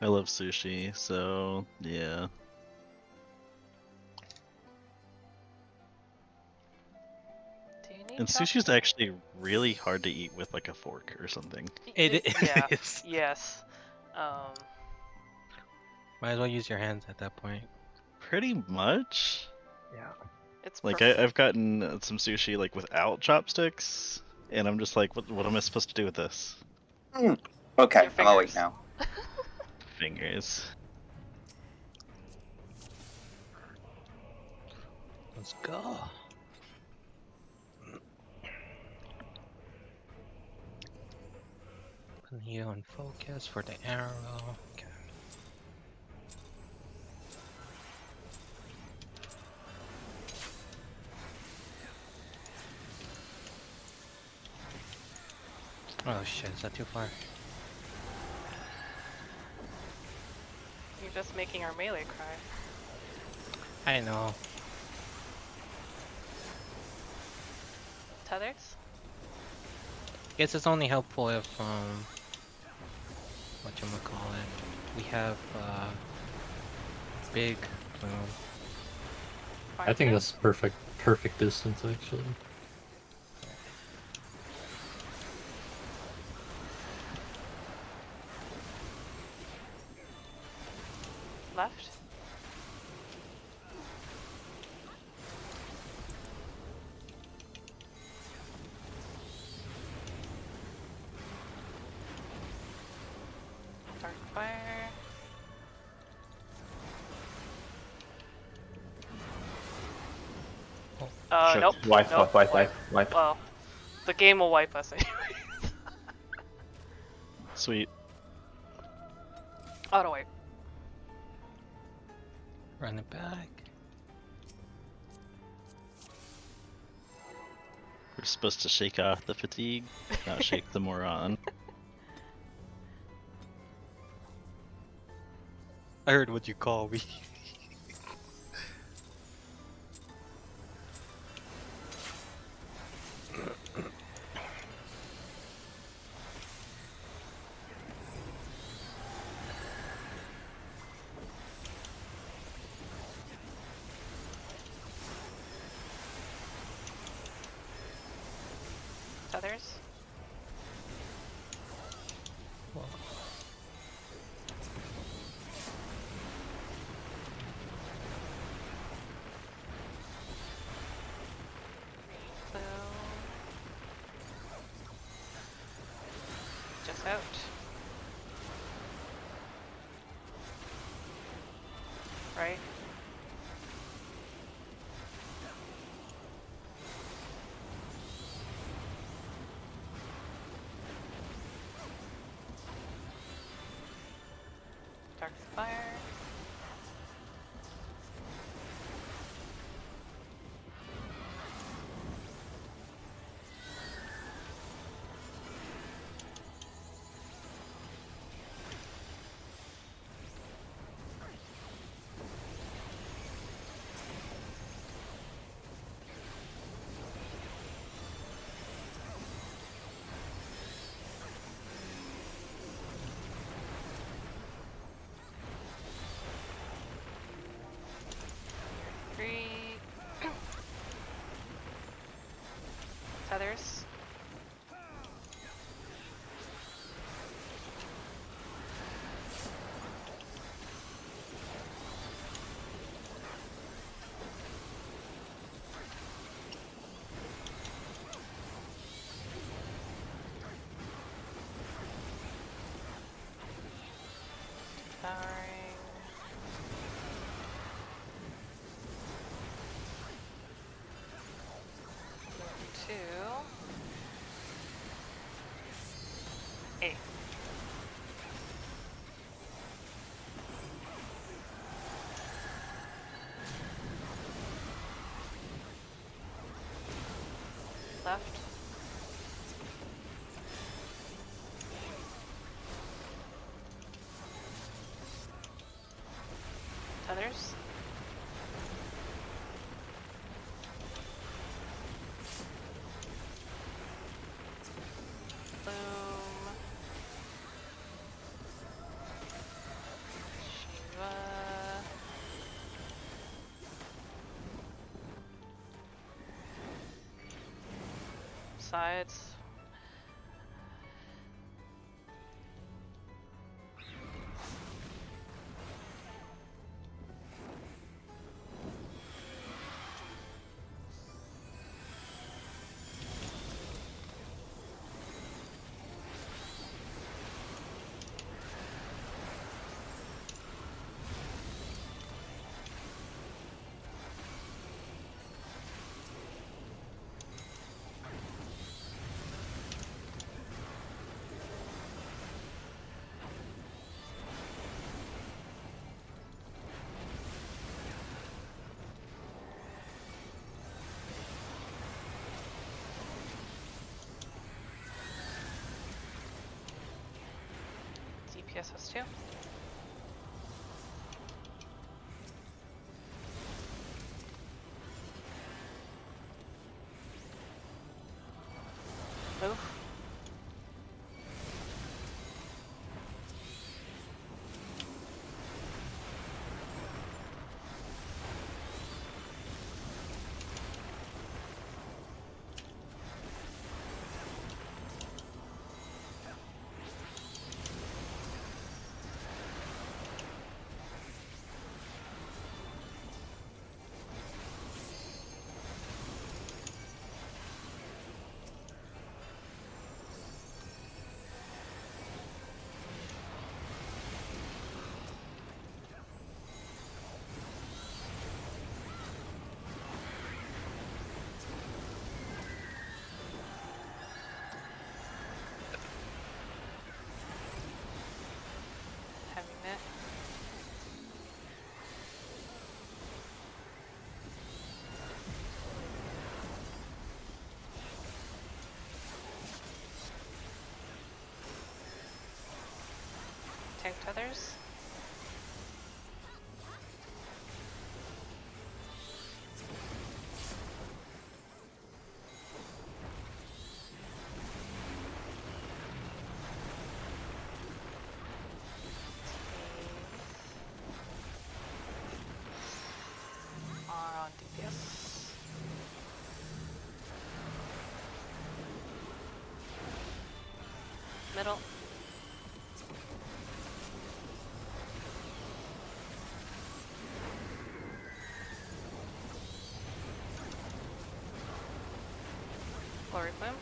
I love sushi, so yeah. Do you need And sushi's actually really hard to eat with like a fork or something. It Yeah. is. Yes. Might as well use your hands at that point. Pretty much. Yeah. It's Like I've gotten some sushi like without chopsticks, and I'm just like, what am I supposed to do with this? Okay, I'm awake now. Fingers. Let's go. Put you on focus for the arrow. Okay. Oh shit, is that too far? You're just making our melee cry. I know. Tethers? Guess it's only helpful if whatchamacallit, we have big plume. I think that's perfect distance actually. Left? Dark fire. Sure. Nope. Wipe, Nope. wipe. Well, the game will wipe us anyway. Sweet. Auto wipe. Run it back. We're supposed to shake off the fatigue, not shake the moron. I heard what you call me. Tethers? Well, So... Just out. Right? Dark fire. Tethers. Devouring. Two. 8. Left. Tethers. Boom. sides. DPS has 2. Move. Heavy mitt. Tank tethers. Are on DPS. Middle. Glory Plume.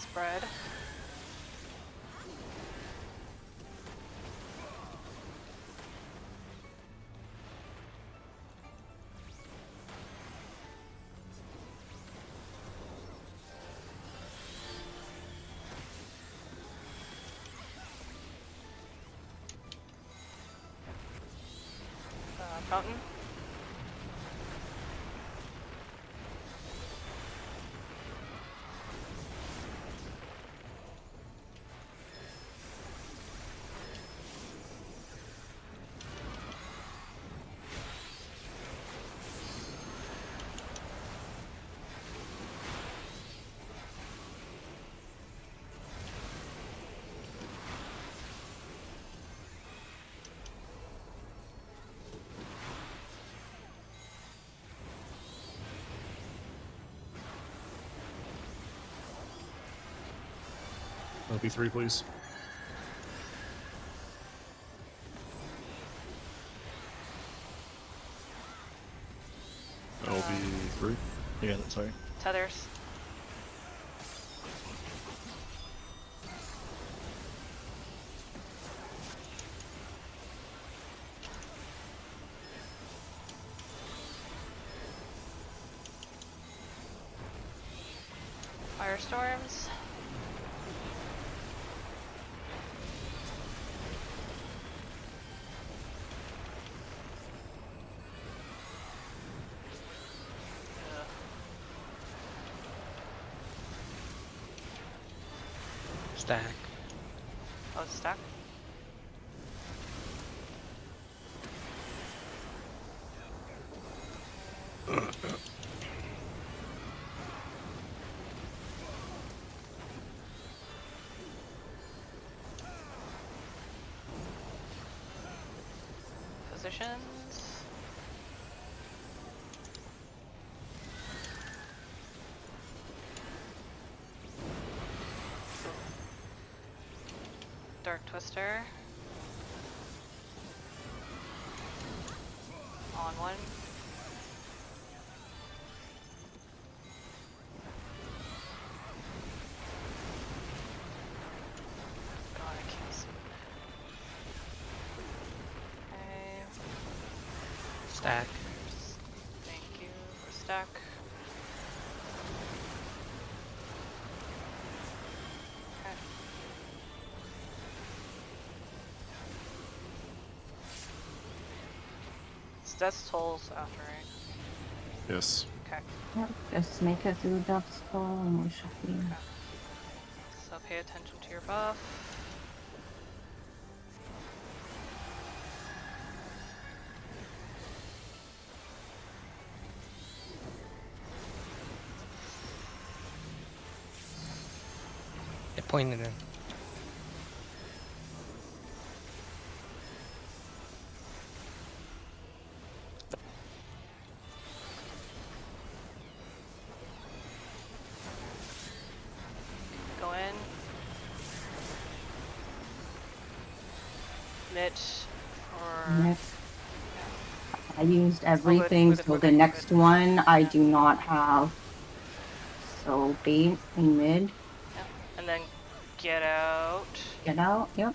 Spread. Fountain. LP3, please. LP3. You got it, sorry. Tethers. Firestorms. Stack. Oh, it's stuck. Position. Dark Twister. On one. God, I can't see. Okay. Stack. Thank you for stack. Okay. That's tolls after, right? Yes. Okay. Yep, just make it through Duck's Skull and we should be. Okay. So pay attention to your buff. It pointed in. Go in. Mitch for Yep. I used everything, we're good, so we're the good, we're next good. one I Yeah. do not have. So bait in mid, Yep. And then get out. get out, yep.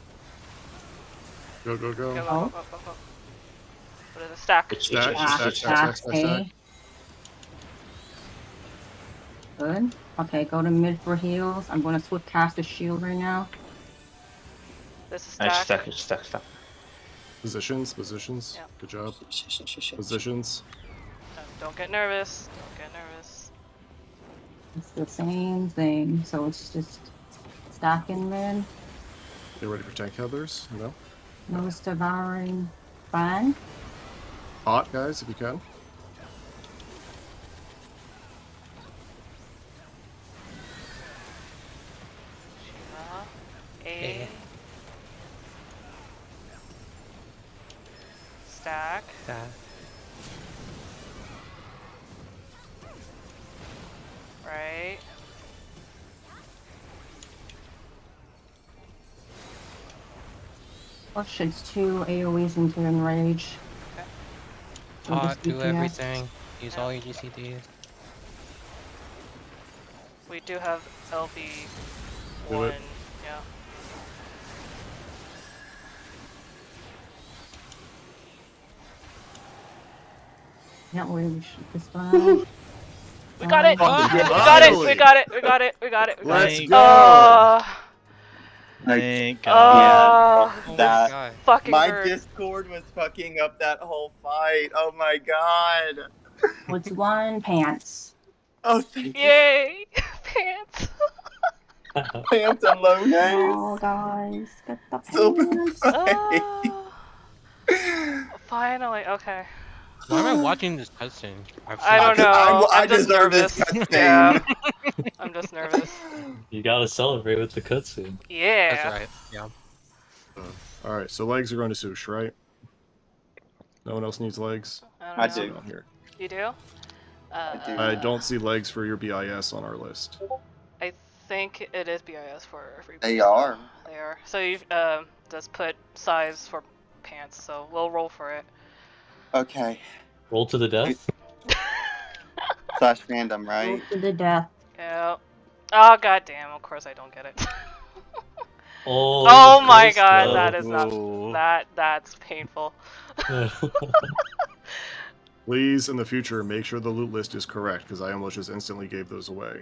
Go, go, go. Go, go, Oh. go, go, go, go. What is the stack? Stack, Stack, stack, stack, stack, stack. stay. Good. Okay, go to mid for heals. I'm gonna swift cast a shield right now. This is Nice stack. stack. Positions, positions. Yeah. Good job. Positions. Don't get nervous. Don't get nervous. It's the same thing, so it's just stacking mid. Get ready for tank headers. No. Nose devouring fang. Hot, guys, if you can. Shiva. A. A. Stack. Stack. Right. Push, it's 2 AoEs into enrage. Okay. So this Do DPS. everything. Use Yeah. all your GCDs. We do have LB Do one. it. Yeah. Can't wait, we should this guy. We got it! Fucking We got it! finally! We got it! We got it! We got it! We got Let's it! go! Thank God. Oh, Oh That- my god. fucking My bird. Discord was fucking up that whole fight. Oh my god. What's one? Pants. Oh, thank you. Yay! Pants! Pants and low names. Oh, guys, get the Silver pants. Oh, finally, okay. Why am I watching this cutscene? I don't know. I I'm just deserve nervous. this cutscene. Yeah. I'm just nervous. You gotta celebrate with the cutscene. Yeah. That's right. Yeah. Alright, so legs are going to Sush, right? No one else needs legs? I don't know. do. Not here. You do? do. I don't see legs for your BIS on our list. I think it is BIS for every. They are. They are. So you just put size for pants. So we'll roll for it. Okay. Roll to the death. Slash fandom, right? Go to the death. Yeah. Oh goddamn! Of course I don't get it. Oh, Oh the my ghost god, though. that is not. Whoa. That's painful. Please, in the future, make sure the loot list is correct, because I almost just instantly gave those away.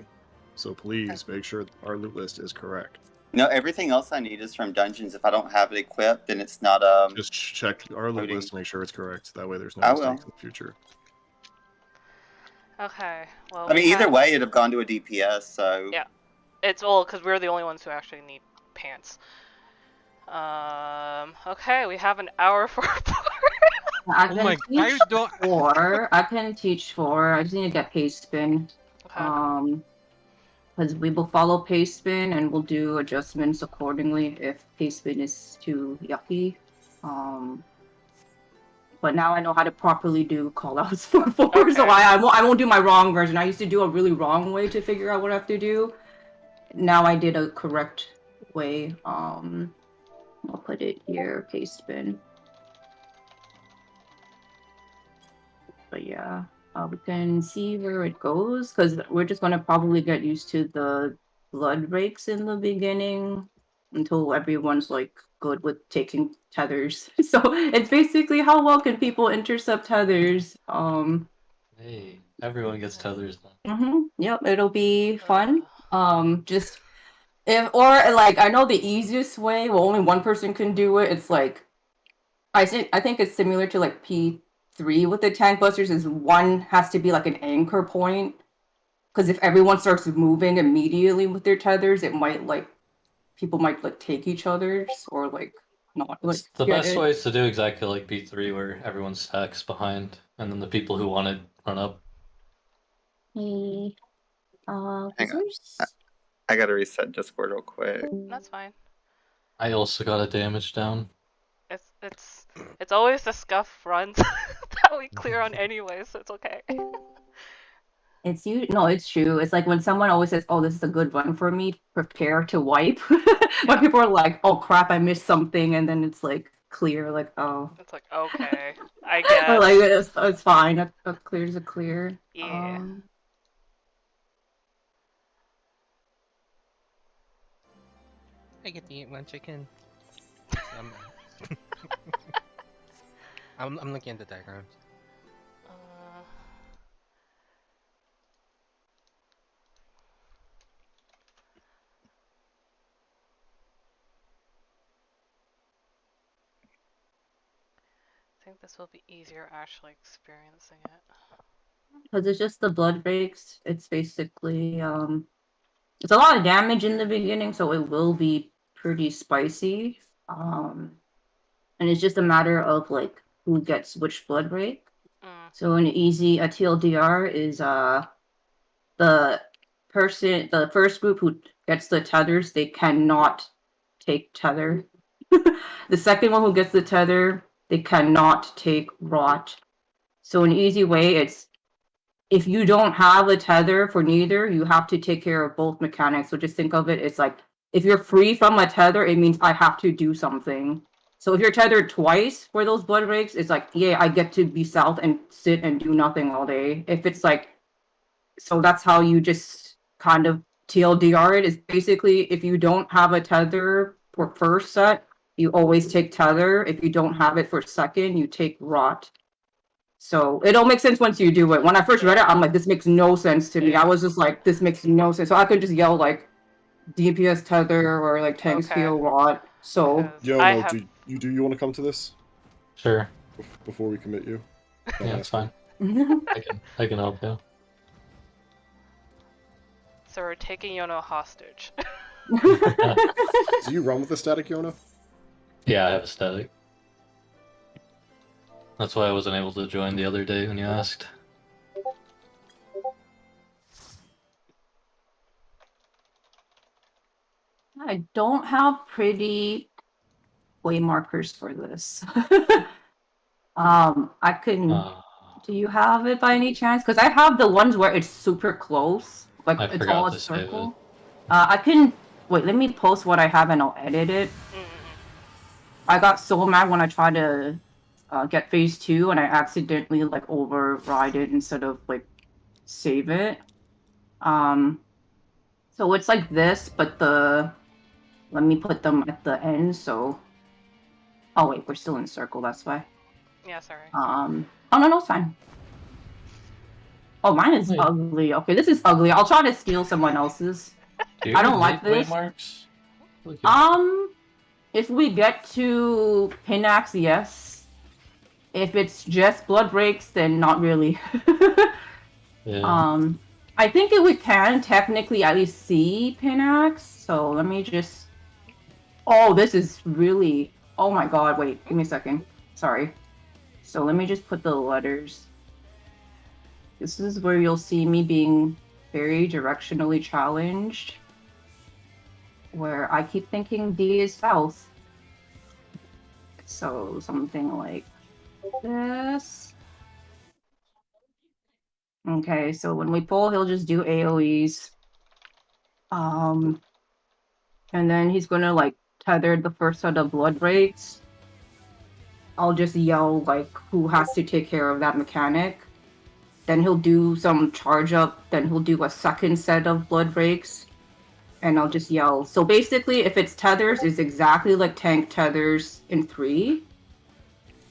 So please, make sure our loot list is correct. No, everything else I need is from dungeons. If I don't have it equipped, then it's not Just check our loot Loading. list to make sure it's correct. That way there's no I will. mistakes in the future. Okay. Well. I mean, we either have- way, it'd have gone to a DPS. So Yeah. It's all because we're the only ones who actually need pants. Okay, we have an hour for our part. I Oh can my teach god. 4. I can teach 4. I just need to get paste spin. Okay. Because we will follow paste spin and we'll do adjustments accordingly if paste spin is too yucky. But now I know how to properly do callouts for 4, so Okay. I won't do my wrong version. I used to do a really wrong way to figure out what I have to do. Now I did a correct way. I'll put it here, paste bin. But yeah, we can see where it goes because we're just gonna probably get used to the blood breaks in the beginning until everyone's like good with taking tethers. So it's basically how well can people intercept tethers. Hey, everyone gets tethers now. Yep, it'll be fun. Just if or like I know the easiest way, well only one person can do it. It's like I think it's similar to like P3 with the tank busters is one has to be like an anchor point. Because if everyone starts moving immediately with their tethers, it might like people might like take each other's or like not like The get best it. way is to do exactly like B3 where everyone stacks behind and then the people who want it run up. Hey, Hang on. buzzers? I gotta reset Discord real quick. That's fine. I also got a damage down. It's always the scuff runs that we clear on anyway, so it's okay. It's you. No, it's true. It's like when someone always says, "Oh, this is a good run for me. Prepare to wipe." When people are like, "Oh crap, I missed something," and then it's like clear, like oh. It's like okay, I Or like guess. it's fine. A clear's a clear. Yeah. I get to eat one chicken. I'm looking at the diagrams. I think this will be easier actually experiencing it. Because it's just the blood breaks. It's basically it's a lot of damage in the beginning, so it will be pretty spicy. And it's just a matter of like who gets which blood break. So an easy a TLDR is the first group who gets the tethers, they cannot take tether. The second one who gets the tether, they cannot take rot. So an easy way, it's if you don't have a tether for neither, you have to take care of both mechanics. So just think of it, it's like if you're free from a tether, it means I have to do something. So if you're tethered twice for those blood breaks, it's like, yeah, I get to be south and sit and do nothing all day. If it's like, so that's how you just kind of TLDR it, is basically if you don't have a tether for first set, you always take tether. If you don't have it for second, you take rot. So it all makes sense once you do it. When I first read it, I'm like, this makes no sense to me. I was just like, this makes no sense. So I could just yell like DPS tether or like tanks heal rot. So Yo, no, do you want to come to this? Sure. Before we commit you. Yeah, it's fine. I can help you. So we're taking Yono hostage. Do you run with the static, Yona? Yeah, I have a static. That's why I wasn't able to join the other day when you asked. I don't have pretty way markers for this. I can. Do you have it by any chance? Because I have the ones where it's super close, like I it's forgot all a to save circle. I can wait. Let me post what I have and I'll edit it. I got so mad when I tried to get phase 2 and I accidentally like override it instead of like save it. So it's like this, but let me put them at the end. So oh wait, we're still in circle. That's why. Yeah, sorry. Oh no, it's fine. Oh, mine is ugly. Okay, this is ugly. I'll try to steal someone else's. I don't like this. Marks? If we get to Pinax, yes. If it's just blood breaks, then not really. Yeah. I think we can technically at least see Pinax. So let me just. Oh, this is really. Oh my god! Wait, give me a second. Sorry. So let me just put the letters. This is where you'll see me being very directionally challenged. Where I keep thinking D is south. So something like this. Okay, so when we pull, he'll just do AoEs. And then he's gonna like tethered the first set of blood breaks, I'll just yell like who has to take care of that mechanic. Then he'll do some charge up, then he'll do a second set of blood breaks, and I'll just yell. So basically, if it's tethers, it's exactly like tank tethers in 3.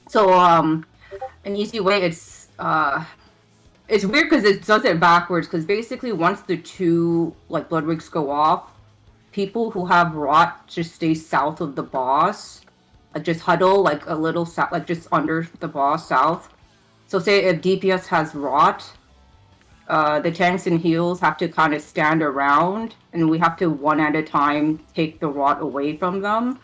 So an easy way, it's weird because it does it backwards, because basically once the 2 like blood breaks go off, people who have rot just stay south of the boss. Like just huddle like a little south, like just under the boss south. So say if DPS has rot, the tanks and heals have to kind of stand around, and we have to one at a time take the rot away from them.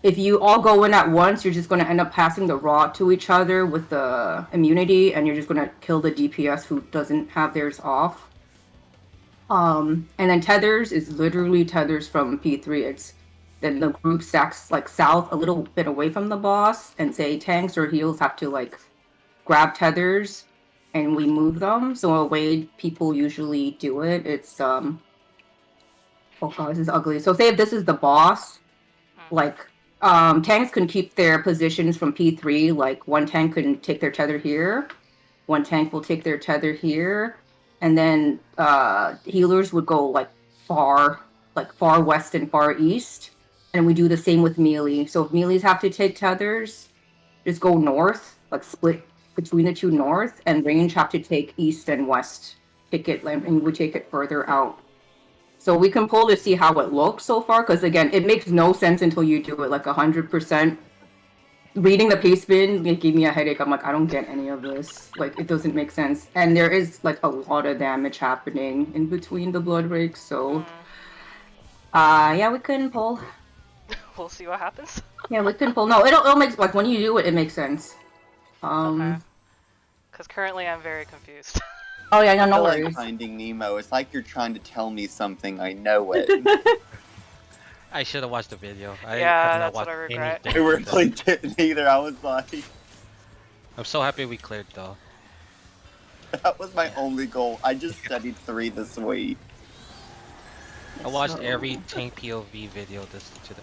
If you all go in at once, you're just going to end up passing the rot to each other with the immunity, and you're just going to kill the DPS who doesn't have theirs off. And then tethers is literally tethers from P3. It's then the group stacks like south a little bit away from the boss, and say tanks or heals have to like grab tethers and we move them. So a way people usually do it, it's oh god, this is ugly. So say if this is the boss, like tanks can keep their positions from P3, like one tank can take their tether here, one tank will take their tether here, and then healers would go like far west and far east, and we do the same with melee. So if melees have to take tethers, just go north, like split between the 2 north, and range have to take east and west, take it, and we take it further out. So we can pull to see how it looks so far, because again, it makes no sense until you do it like 100%. Reading the paste bin, it gave me a headache. I'm like, I don't get any of this. Like, it doesn't make sense. And there is like a lot of damage happening in between the blood breaks, so yeah, we couldn't pull. We'll see what happens. Yeah, we couldn't pull. No, it'll make, like, when you do it, it makes sense. Okay. Because currently I'm very confused. Oh yeah, no, I no feel worries. like Finding Nemo. It's like you're trying to tell me something. I know it. I should have watched the video. I Yeah, have not that's what watched I regret. anything I with really them. didn't either. I was like, I'm so happy we cleared though. that was my only goal. I just studied 3 this week. I watched So, every tank POV video this to the.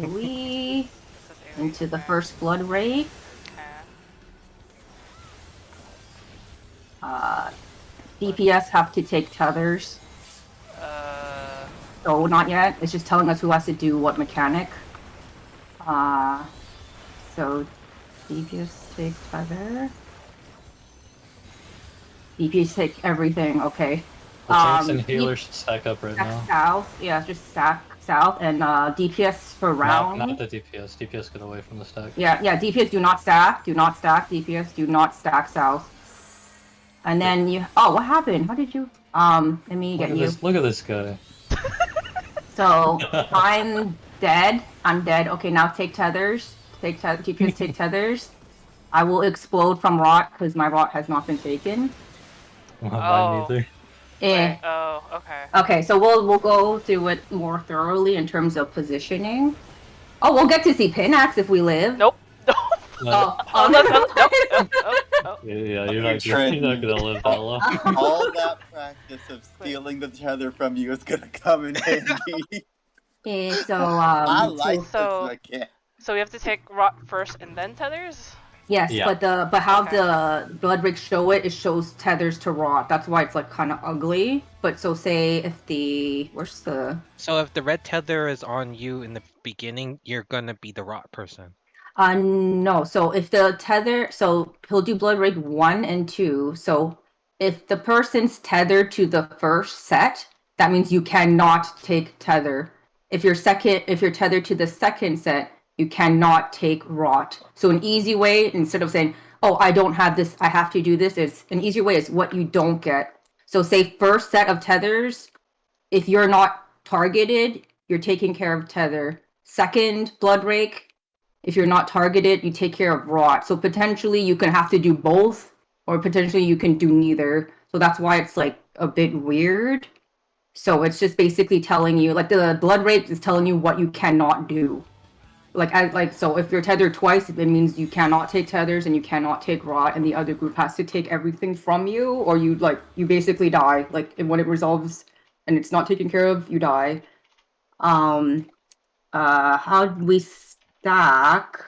we This is into the okay. first blood raid. Okay. DPS have to take tethers. So not yet. It's just telling us who has to do what mechanic. So DPS take tether. DPS take everything. Okay. The tanks and healers should stack up right Stack now. south. Yeah, just stack south, and DPS for round. Not the DPS. DPS get away from the stack. Yeah, DPS do not stack. Do not stack. DPS do not stack south. And then you. Oh, what happened? How did you? Let me get you. Look at this guy. So I'm dead. I'm dead. Okay, now take tethers. DPS take tethers. I will explode from rot because my rot has not been taken. Well, Oh. mine neither. Eh. Oh, okay. Okay, so we'll go through it more thoroughly in terms of positioning. Oh, we'll get to see Pinax if we live. Nope. Oh, Oh, no, no, no, no, no, no. Yeah, You're you're not gonna live that long. All that practice of stealing the tether from you is gonna come in handy. Yeah, so I like So- this again. So we have to take rot first and then tethers? yes, Yeah. but how Okay. the blood breaks show it shows tethers to rot. That's why it's like kind of ugly. But so say if where's the So if the red tether is on you in the beginning, you're gonna be the rot person. no. So if the tether, so he'll do blood break 1 and 2. So if the person's tethered to the first set, that means you cannot take tether. If you're tethered to the second set, you cannot take rot. So an easy way, instead of saying, oh, I don't have this, I have to do this, is an easier way is what you don't get. So say first set of tethers, if you're not targeted, you're taking care of tether. Second blood break, if you're not targeted, you take care of rot. So potentially you can have to do both, or potentially you can do neither. So that's why it's like a bit weird. So it's just basically telling you, like the blood rate is telling you what you cannot do. So if you're tethered twice, it means you cannot take tethers and you cannot take rot, and the other group has to take everything from you, or you basically die. Like when it resolves and it's not taken care of, you die. how we stack?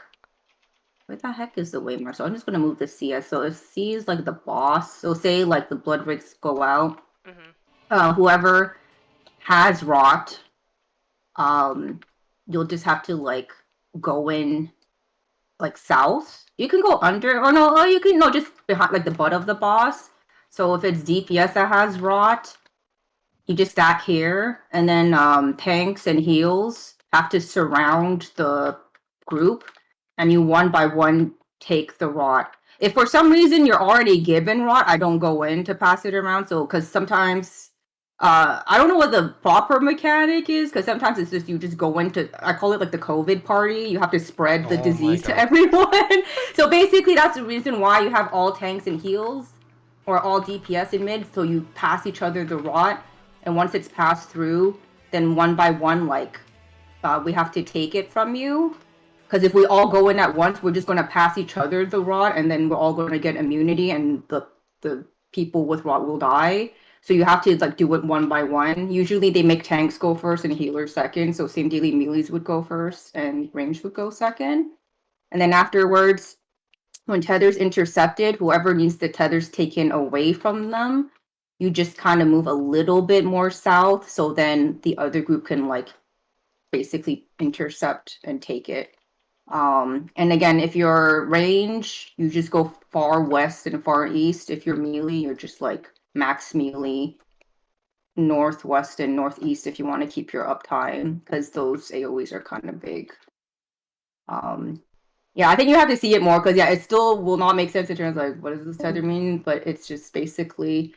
Where the heck is the Waymar? So I'm just gonna move the C as so if C is like the boss, so say like the blood rakes go out, whoever has rot, you'll just have to like go in like south. You can go under or no, or you can no just behind like the butt of the boss. So if it's DPS that has rot, you just stack here, and then tanks and heals have to surround the group, and you one by one take the rot. If for some reason you're already given rot, I don't go in to pass it around. So because sometimes I don't know what the proper mechanic is, because sometimes it's just you just go into, I call it like the COVID party. You have to spread the Oh my disease to God. everyone. So basically that's the reason why you have all tanks and heals or all DPS in mid, so you pass each other the rot, and once it's passed through, then one by one, like, we have to take it from you. Because if we all go in at once, we're just going to pass each other the rot, and then we're all going to get immunity, and the people with rot will die. So you have to like do it one by one. Usually they make tanks go first and healers second, so same daily melees would go first and range would go second. And then afterwards, when tether's intercepted, whoever needs the tethers taken away from them, you just kind of move a little bit more south, so then the other group can like basically intercept and take it. And again, if you're range, you just go far west and far east. If you're melee, you're just like max melee northwest and northeast if you want to keep your uptime, because those AoEs are kind of big. Yeah, I think you have to see it more, because yeah, it still will not make sense in terms of like what does this tether mean, but it's just basically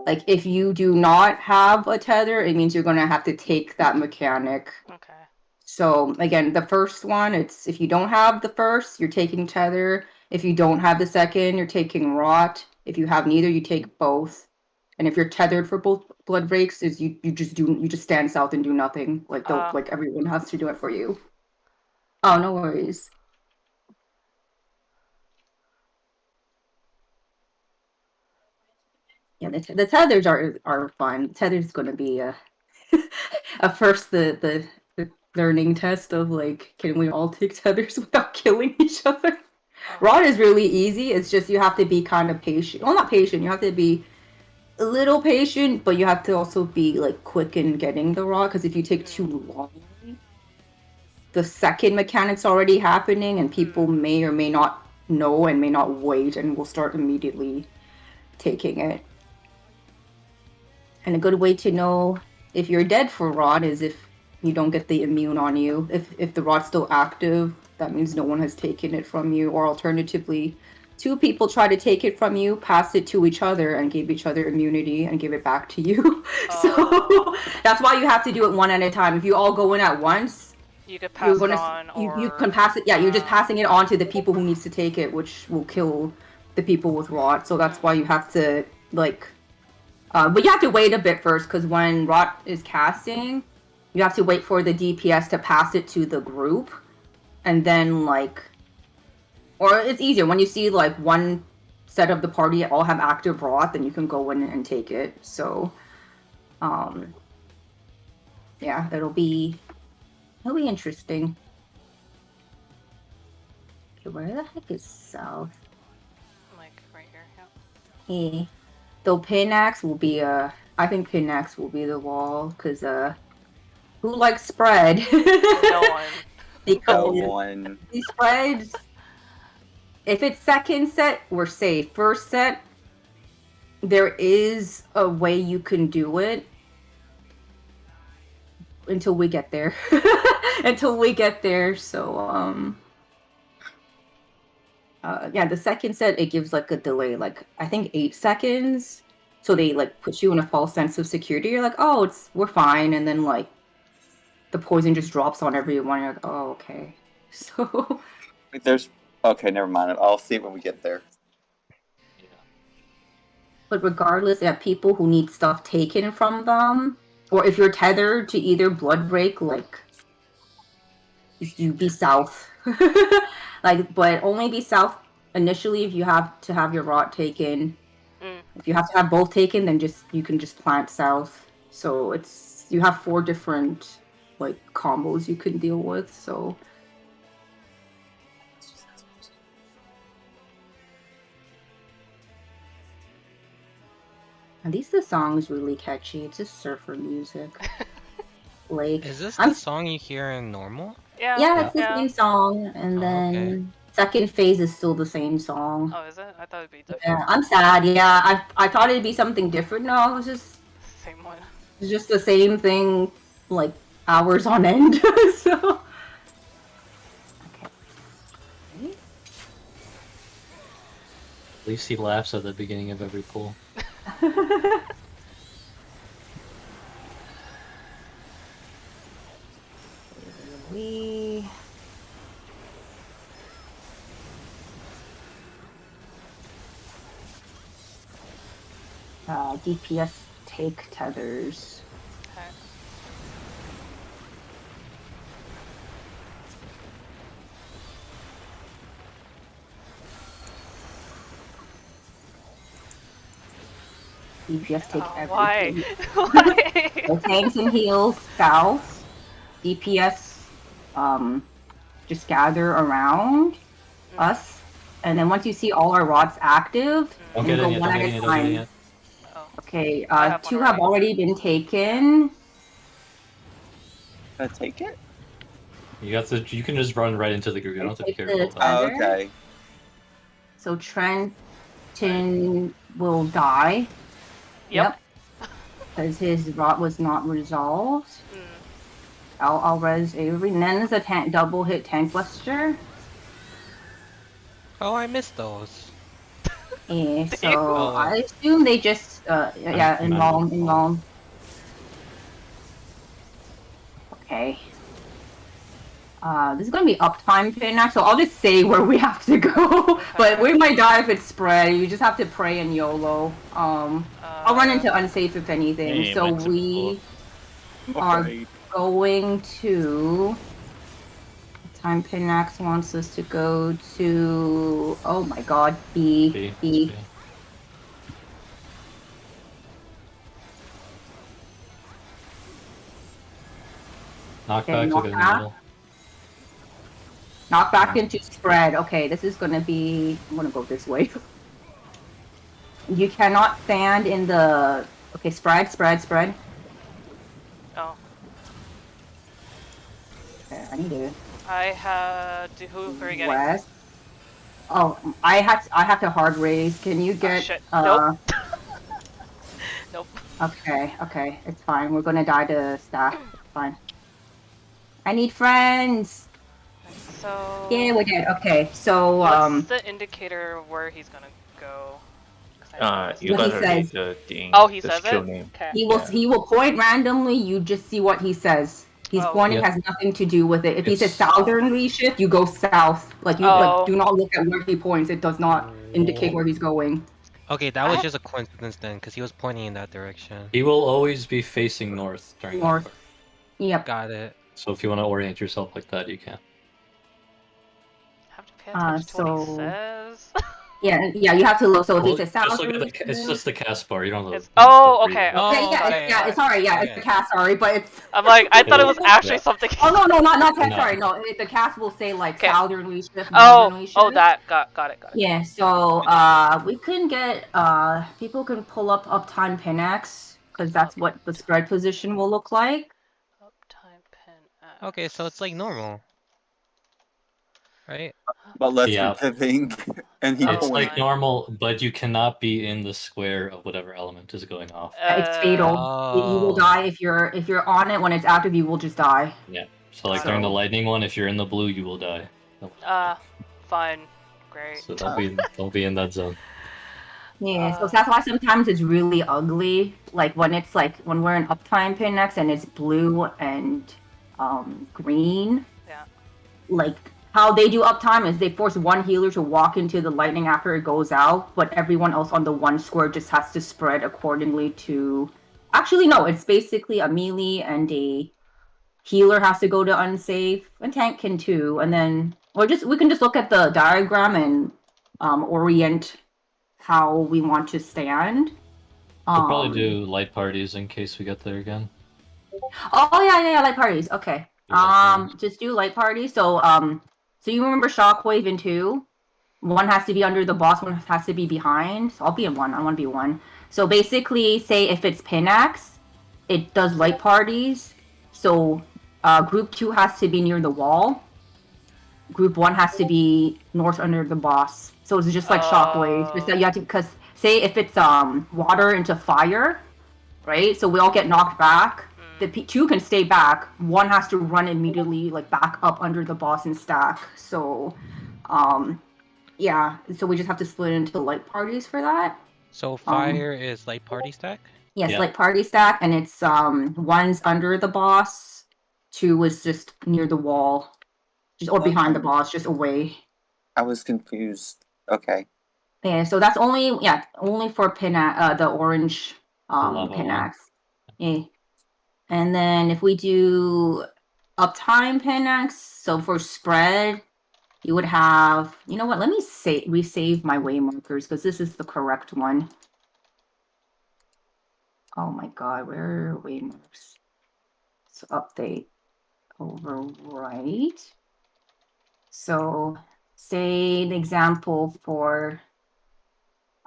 like if you do not have a tether, it means you're gonna have to take that mechanic. Okay. So again, the first one, it's if you don't have the first, you're taking tether. If you don't have the second, you're taking rot. If you have neither, you take both. And if you're tethered for both blood breaks, is you just stand south and do nothing. Like don't like everyone has to do it for you. Oh, no worries. Yeah, the tethers are fun. Tether's gonna be a first the learning test of like, can we all take tethers without killing each other? Rod is really easy. It's just you have to be kind of patient. Well, not patient. You have to be a little patient, but you have to also be like quick in getting the rod, because if you take too long, the second mechanic's already happening, and people may or may not know and may not wait, and will start immediately taking it. And a good way to know if you're dead for rod is if you don't get the immune on you. If the rod's still active, that means no one has taken it from you. Or alternatively, two people try to take it from you, pass it to each other, and give each other immunity and give it back to you. So that's why you have to do it one at a time. If you all go in at once, you could pass it on, you can pass it. Yeah, you're just passing it on to the people who needs to take it, which will kill the people with rot. So that's why you have to like. But you have to wait a bit first, because when rot is casting, you have to wait for the DPS to pass it to the group, and then like, or it's easier when you see like one set of the party all have active rot, then you can go in and take it. So, yeah, it'll be interesting. Okay, where the heck is south? Like right here, yeah. Though Pinax will be I think Pinax will be the wall, because who likes spread? No one. Because No one. these spreads, if it's second set, we're safe. First set, there is a way you can do it until we get there. So yeah, the second set, it gives like a delay, like I think 8 seconds. So they like put you in a false sense of security. You're like, oh, we're fine, and then like the poison just drops on everyone. You're like, oh, okay. So Okay, never mind. I'll see it when we get there. Yeah. but regardless, yeah, people who need stuff taken from them, or if you're tethered to either blood break, like you be south. Like, but only be south initially if you have to have your rot taken. If you have to have both taken, then you can just plant south. So you have 4 different like combos you can deal with. So at least the song's really catchy. It's just surfer music. Like Is this I'm the song you hear in normal? yeah, it's the same song, and Oh, then okay. second phase is still the same song. Oh, is it? I thought it'd be different. Yeah, I'm sad. Yeah, I thought it'd be something different. No, it was Same one. just the same thing, like hours on end. So okay. At least he laughs at the beginning of every pull. We DPS take tethers. Okay. DPS take Oh, everything. why? Why? So tanks and heals south. DPS just gather around us, and then once you see all our rods active, Don't you get go in yet, one don't at get in a yet, don't get in time. yet. Oh. Okay, I have one 2 have already been taken. Can I take it? You can just run right into the group. You don't have to be Take careful the about it. Oh, tether. okay. So Trenton will die. Yep. Because his rot was not resolved. Mm. I'll res Avery. And then there's a double hit tank buster. Oh, I missed those. Yeah, Did so you? Oh. I assume they just I'm embalm. Okay. This is gonna be uptime pin now, so I'll just say where we have to go. But we might die if it's spread. You just have to pray and YOLO. I'll run into unsafe if anything. Hey, So mine's we are Alright. going to. Time Pinax wants us to go to. Oh my god, B. Knockbacks will get in the middle. Knock back into spread. Okay, this is gonna be. I'm gonna go this way. You cannot stand in the. Okay, spread. Oh. Okay, I need to. I had. Who are you getting? West. Oh, I have to hard raise. Can you get? Shit. Nope. Nope. Okay, it's fine. We're gonna die to staff. It's fine. I need friends. So. Yeah, we did. Okay, so What's the indicator of where he's gonna go? 'Cause I noticed You What he gotta read says. the thing. Oh, he the says skill it? name. Okay. He will point randomly. You just see what he says. He's Oh. pointing Yeah. has nothing to do with it. If he says It's- southern reshift, you go south. Like you Oh. do not look at where he points. It does not indicate where he's going. Okay, that was just a coincidence then, because he was pointing in that direction. He will always be facing north during North. that part. Yep. Got it. So if you want to orient yourself like that, you can. Have to pay attention to what he so- says. Yeah. You have to look. So if Well, he says just look southern, at it's just the cast bar. You don't have to. It's- oh, read okay, it. okay. yeah. It's alright. Yeah, it's the cast. Sorry, but it's. I'm like, I thought it was actually Yeah. something. Oh no, not cast. No. Sorry, no. The cast will say like Okay. southern reshift, Oh, northern reshift. oh, that got it. Yeah, so we can get people can pull up uptime Pinax because that's what the spread position will look like. Uptime pin. Okay, so it's like normal. Right? But less Yeah. forgiving. And he Oh, It's like fine. normal, but you cannot be in the square of whatever element is going off. It's fatal. You will Oh. die if you're on it when it's active. You will just die. Yeah. So like during the lightning one, if you're in the blue, you will die. Fine, great. So don't be in that zone. Yeah, so that's why sometimes it's really ugly. Like when we're in uptime Pinax and it's blue and green. Yeah. Like how they do uptime is they force one healer to walk into the lightning after it goes out, but everyone else on the one square just has to spread accordingly to. Actually, no, it's basically a melee and a healer has to go to unsafe, and tank can too, and then we can just look at the diagram and orient how we want to stand. We'll probably do light parties in case we get there again. Oh yeah, light parties. Okay. Do light parties. Just do light parties. So so you remember Shockwave in 2? One has to be under the boss, one has to be behind. So I'll be in 1. I want to be 1. So basically, say if it's Pinax, it does light parties. So group 2 has to be near the wall. Group 1 has to be north under the boss. So it's just like Shockwave. Just that you have to, because say if it's water into fire, right? So we all get knocked back. The 2 can stay back. 1 has to run immediately, like back up under the boss and stack. So, yeah. So we just have to split into light parties for that. So fire is light party stack? Yes, Yeah. light party stack, and it's 1's under the boss, 2 is just near the wall, just or behind the boss, just away. I was confused. Okay. Yeah, so that's only for the orange lava Pinax. Yeah. And then if we do uptime Pinax, so for spread, you would have, you know what, let me resave my way markers because this is the correct one. Oh my god, where are way marks? So update overwrite. So say the example for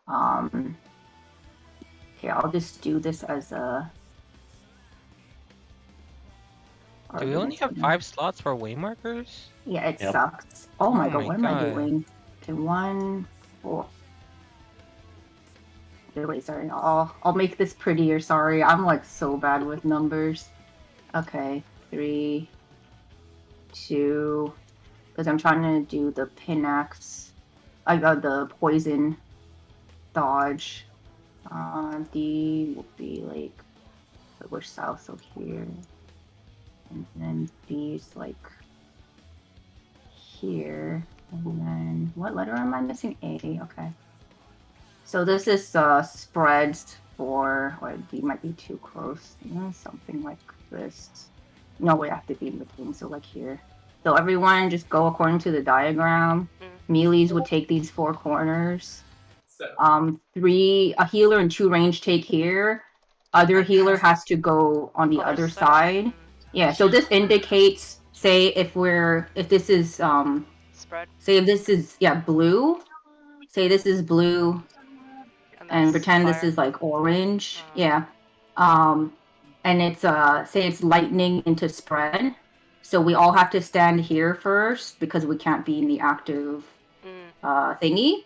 okay, I'll just do this as a Do we only have 5 slots for way markers? Yeah, it Yep. sucks. Oh my god, my what am I God. doing? Okay, 1, 4. Wait, sorry. I'll make this prettier. Sorry, I'm like so bad with numbers. Okay, 3, 2. Because I'm trying to do the Pinax. I got the poison dodge. D will be like we're south of here, and then B is like here, and then what letter am I missing? A. Okay. So this is spreads for, or D might be too close. Something like this. No, we have to be in between. So like here. So everyone just go according to the diagram. Melees would take these 4 corners. 3, a healer and 2 range take here. Other healer has to go on the other side. Yeah, so this indicates, say if this is Spread. say if this is blue. Say this is blue and pretend this is like orange. Yeah. And it's say it's lightning into spread. So we all have to stand here first because we can't be in the active thingy.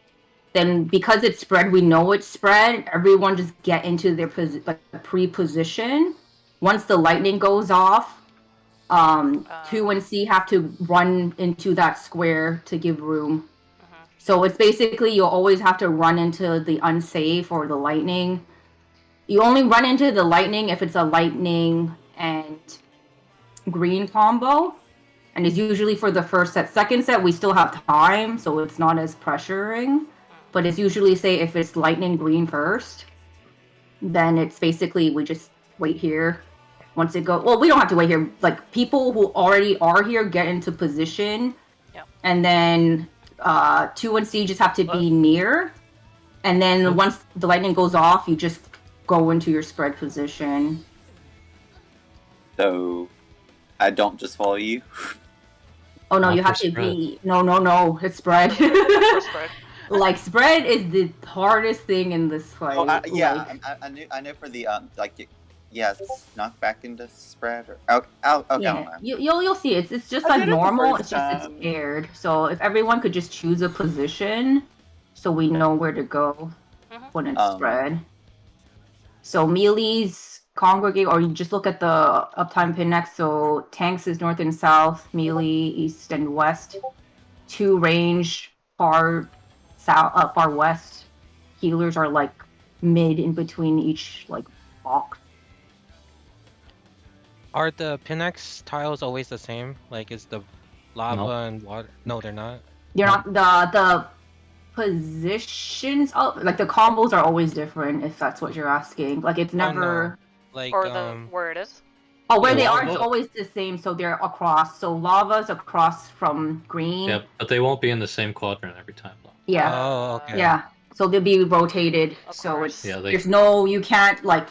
Then because it's spread, we know it's spread. Everyone just get into their pre-position. Once the lightning goes off, 2 and C have to run into that square to give room. So it's basically you'll always have to run into the unsafe or the lightning. You only run into the lightning if it's a lightning and green combo. And it's usually for the first set. Second set, we still have time, so it's not as pressuring. But it's usually, say, if it's lightning green first, then it's basically we just wait here. Once it goes, well, we don't have to wait here. Like, people who already are here get into position. Yep. And then 2 and C just have to be near. And then once the lightning goes off, you just go into your spread position. So I don't just follow you. Oh no, Not you have for to spread. be no, it's spread. For spread. Like spread is the hardest thing in this fight. Oh, yeah, Like, I knew for the yes, knock back into spread or out. Okay, yeah, you'll see. It's just I like did it the normal. first It's just time. it's paired. So if everyone could just choose a position, so we know where to go when it's spread. So melees congregate, or you just look at the uptime pin next. So tanks is north and south, melee east and west. 2 range far south, far west. Healers are like mid in between each like box. Are the Pinax tiles always the same? Like, is the lava No. and water? No, they're not. You're not the positions. Oh, like the combos are always different. If that's what you're asking, like it's never. Like, Or where it is. Oh, where Yeah, they are, lava. it's always the same. So they're across. So lava's across from green. Yep, but they won't be in the same quadrant every time, though. Yeah. Oh, okay. Yeah. So they'll be rotated. Of So course. it's Yeah, you cannot like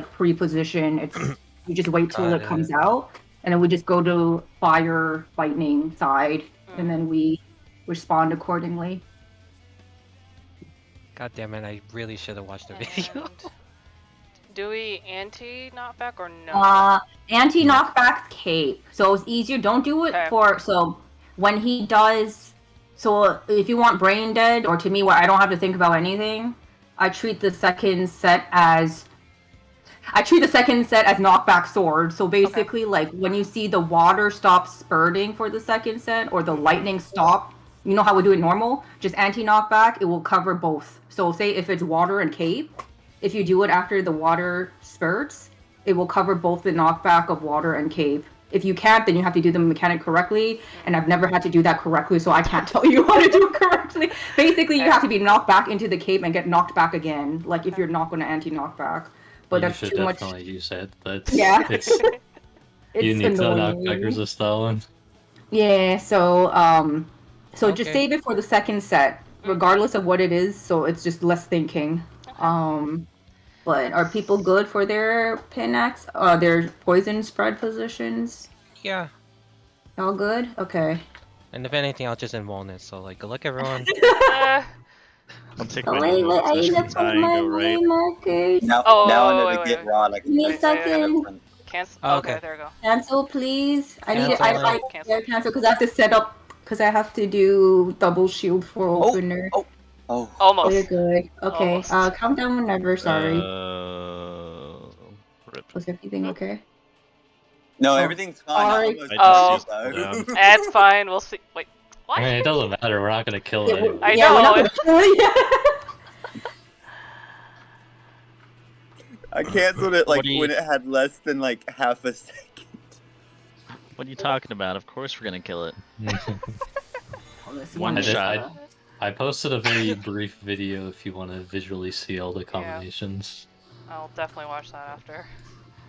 pre-position. It's You just wait till Got it comes it. out, and then we just go to fire lightning side, and then we respond accordingly. God damn it! I really should have watched the video. And do we anti-knockback or no? Anti knockback cape. So it's easier. Don't do it Okay. so when he does. So if you want brain dead, or to me where I don't have to think about anything, I treat the second set as knockback sword. So basically, like when you see the water stop spurting for the second set, or the lightning stop, you know how we do it normal? Just anti knockback, it will cover both. So say if it's water and cape, if you do it after the water spurts, it will cover both the knockback of water and cape. If you can't, then you have to do the mechanic correctly, and I've never had to do that correctly, so I can't tell you how to do it correctly. Basically, you have to be knocked back into the cape and get knocked back again, like if you're not going to anti-knockback. But you that's should too much. definitely use it. That's Yeah. It's It's you need to annoying. knockback resist that one. Yeah, so just Okay. save it for the second set, regardless of what it is, so it's just less thinking. But are people good for their pinax? Their poison spread positions? Yeah. All good? Okay. And if anything, I'll just enroll it. So like, good luck, everyone. I'll take Oh, my wait, normal I need position to and try put my and go right. markers. Now, Oh, now I know wait, to wait, get wait. Ron. I Give me a can just kind second. of Cancel. Oh, okay, okay. there we go. Cancel, please. I need it. Cancel. I Cancel. cancel because I have to set up, because I have to do double shield for opener. Oh. Oh, Almost. you're good. Okay. Almost. Count down whenever. Sorry. Rip. Was everything okay? No, Oh, everything's fine. sorry. I almost Oh. used cooldown. That's fine. We'll see. Wait. What? I mean, it doesn't matter. We're not gonna kill Yeah, it anyway. I yeah, know, we're not it- gonna kill it. I canceled it like What do you- when it had less than like half a second. What are you talking about? Of course we're gonna kill it. One I did- shot. I posted a very brief video if you want to visually see all the combinations. I'll definitely watch that after.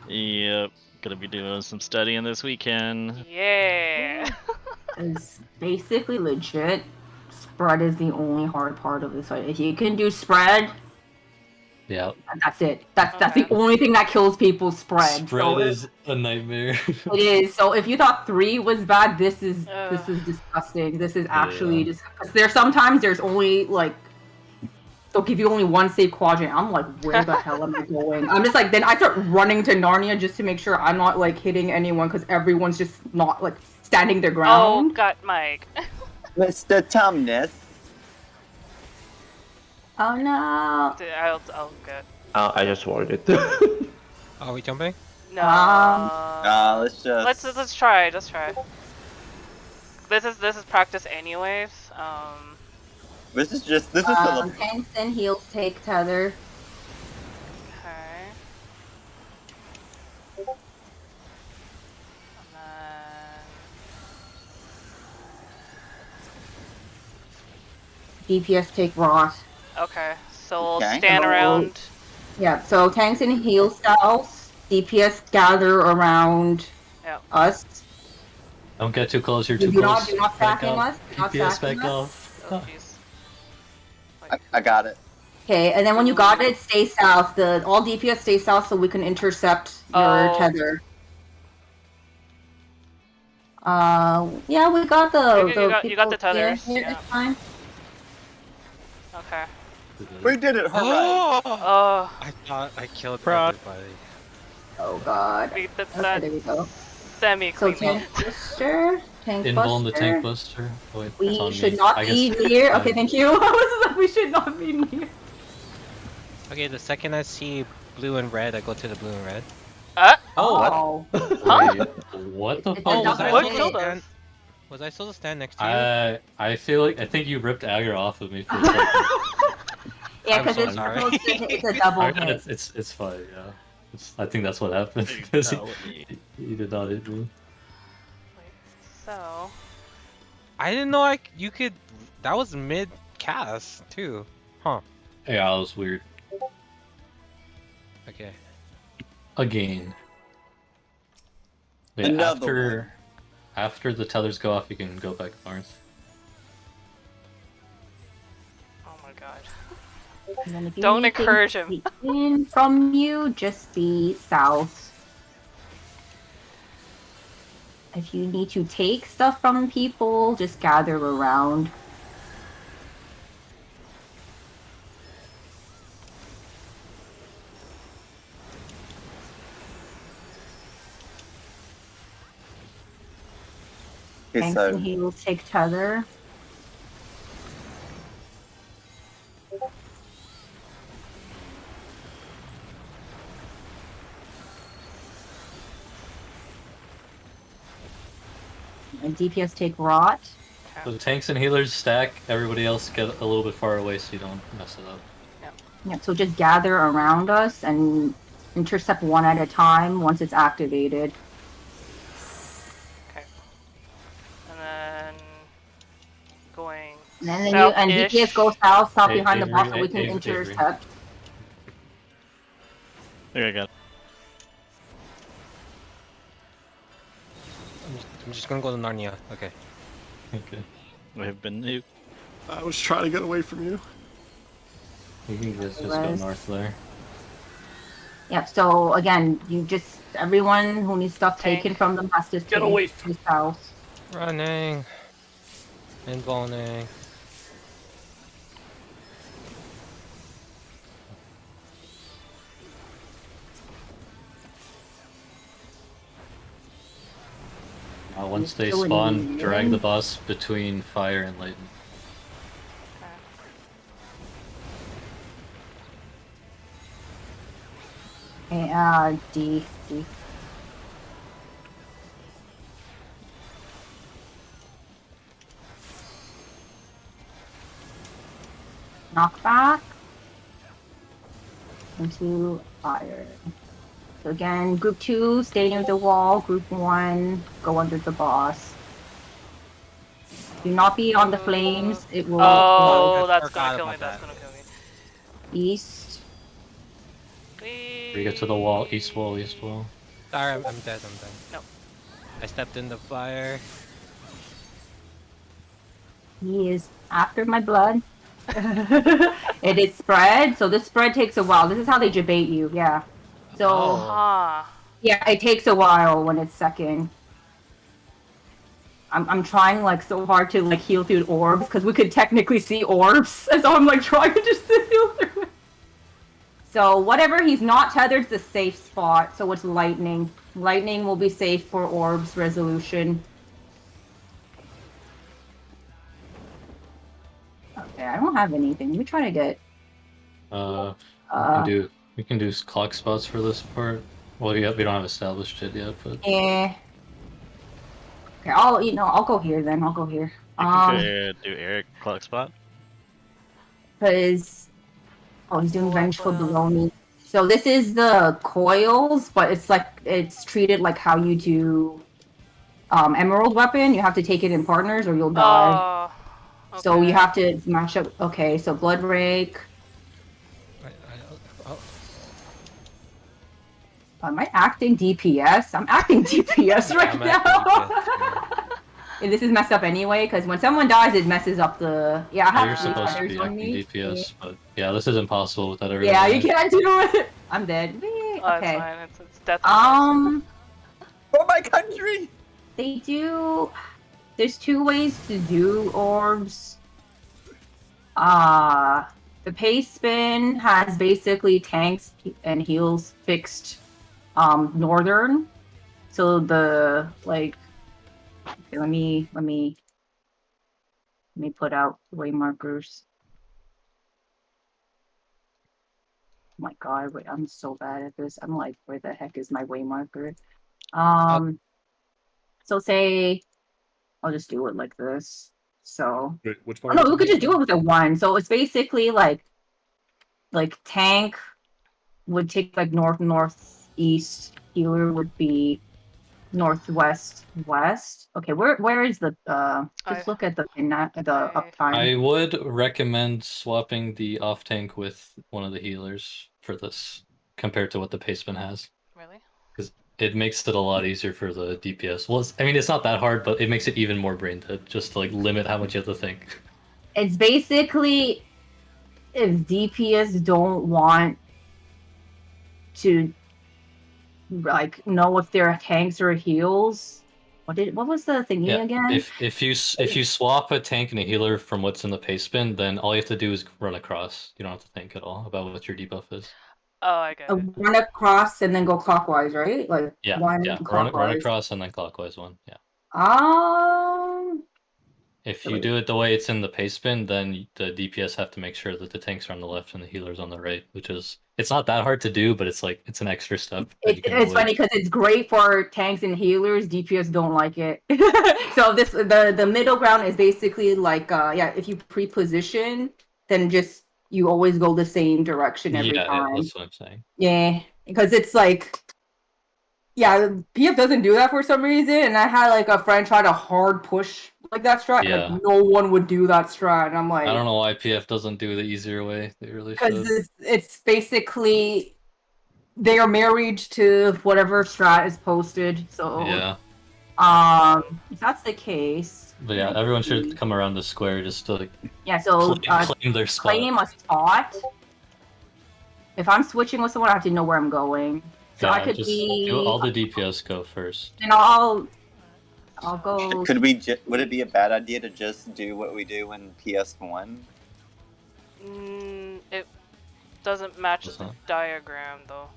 Yep. Gonna be doing some studying this weekend. Yeah. It's basically legit. Spread is the only hard part of this fight. If you can do spread, Yeah. that's it. That's the Okay. only thing that kills people. Spread. Spread So is a nightmare. it is. So if you thought 3 was bad, this is Ugh. disgusting. This is actually Yeah. just because there's only like they'll give you only one safe quadrant. I'm like, where the hell am I going? I'm just like, then I start running to Narnia just to make sure I'm not like hitting anyone because everyone's just not like standing their Oh, ground. got Mike. Mr. Tumnus. Oh no. I'll get. I just warded it. Are we jumping? No. Let's just. Let's try. Let's try. This is practice anyways. This is the. Tanks and heals take tether. Okay. And DPS take rot. then, okay, so we'll Okay. stand around. Yeah, so tanks and heal styles. DPS gather around Yeah. us. Don't get too close. You're Do too not close. do not Back backing off. us. Do not DPS backing back us. off. Oh jeez. I got it. Okay, and then when you got it, stay south. All DPS stay south so we can intercept your Oh. tether. Yeah, we got the. You got the tethers, Yeah, yeah. it's fine. Okay. We did it! Hooray! Oh, I thought I killed Prog. everybody. Oh god. beat Okay, that there we go. semi So cleanly. tank buster, tank Invuln the buster. tank buster. Oh, wait, it's We on should me. not I be guess- near. Okay, thank you. I was like, we should not be near. Okay, the second I see blue and red, I go to the blue and red. Oh, Huh? Wait, what the It's fuck? a was I double What hit. killed us? Was I supposed to stand next to you? I feel like I think you ripped Agar off of me for a second. Yeah, I'm because so it's sorry. supposed to hit. It's a double Alright, hit. it's fine. Yeah, I think that's what happened because he did not hit me. Wait, so I didn't know you could. That was mid cast too. Huh. Yeah, that was weird. Okay. Again. Wait, Another after the tethers go off, you can go back north. oh my god. And then if you Don't need things encourage him. taken from you, just be south. If you need to take stuff from people, just gather around. Okay, Tanks so and heals take tether. And DPS take rot. So tanks and healers stack, everybody else get a little bit far away so you don't mess it up. Yeah, so just gather around us and intercept one at a time once it's activated. Okay. And then going And then south-ish. DPS go south, stop Hey, behind the Avery, boss so we can Avery. intercept. Okay, I got it. I'm just gonna go to Narnia. Okay. Okay. We have been nuked. I was trying to get away from you. You can just go Otherwise- north there. Yeah, so again, everyone who needs stuff Tank. taken from them has to Get away take his house. Running. Involing. Once they Still in spawn, the drag game. the boss between fire and lightning. Okay, D. Knockback into fire. So again, group 2, stay near the wall. Group 1, go under the boss. Do not be on the flames. It will Oh, I that's forgot gonna kill me. about That's that. gonna kill me. east. We get to the wall, east wall, east wall. Sorry, I'm dead. No. I stepped in the fire. He is after my blood. It is spread, so this spread takes a while. This is how they debate you, yeah. So Oh. Ah. yeah, it takes a while when it's second. I'm trying like so hard to like heal through orbs because we could technically see orbs, and so I'm like trying to just heal through it. So whatever he's not tethered is a safe spot. So it's lightning. Lightning will be safe for orbs resolution. Okay, I don't have anything. Let me try to get. We can do clock spots for this part. Well, yeah, we don't have established it yet, but Eh. Okay, I'll go here then. I'll go here. You can go do Eric clock spot. Because he's doing Oh, vengeful well. baloney. So this is the coils, but it's treated like how you do emerald weapon. You have to take it in partners or you'll die. Oh. So you okay. have to match up. Okay, so blood rake. Am I acting DPS? I'm acting DPS right I'm now. acting DPS, And this is messed up anyway, because when someone dies, it messes up the. Yeah, I yeah, have you're three supposed to feathers be on acting me. DPS. But yeah, this is impossible without everyone. Yeah, you dying. can't do it. I'm dead. Whee! Oh, it's Okay. fine. It's death. for my country. They do. There's two ways to do orbs. The pace spin has basically tanks and heals fixed northern. So the like okay, let me put out way markers. Oh my god, wait, I'm so bad at this. I'm like, where the heck is my way marker? So say I'll just do it like this. So Wait, which oh, part? no, we could just do it with a 1. So it's basically like tank would take like northeast, healer would be northwest west. Okay, where is the just look at the uptime. I would recommend swapping the off tank with one of the healers for this, compared to what the paceman has. Really? Because it makes it a lot easier for the DPS. Well, I mean, it's not that hard, but it makes it even more brain dead, just to like limit how much you have to think. It's basically if DPS don't want to like know if they're tanks or heals. what was the thingy Yeah, again? if you swap a tank and a healer from what's in the paste bin, then all you have to do is run across. You don't have to think at all about what your debuff is. Oh, I get it. Run across and then go clockwise, right? Like Yeah, one yeah. Run clockwise. across and then clockwise one. Yeah. If you Wait. do it the way it's in the paste bin, then the DPS have to make sure that the tanks are on the left and the healers on the right, which is it's not that hard to do, but it's like it's an extra step that you can It's avoid. funny because it's great for tanks and healers. DPS don't like it. So the middle ground is basically like if you pre-position, then just you always go the same direction every Yeah, time. that's what I'm saying. Yeah, because it's like PF doesn't do that for some reason, and I had like a friend try to hard push like that strat, Yeah. and like no one would do that strat, and I'm like, I don't know why PF doesn't do the easier way. They really because should. it's basically they are married to whatever strat is posted. So Yeah. if that's the case, But yeah, everyone should come around the square just to so claim their spot. claim a spot. If I'm switching with someone, I have to know where I'm going. So yeah, I could just be. do all the DPS go first. And I'll go. Could we? Would it be a bad idea to just do what we do in PS1? It doesn't match What's the that? diagram though.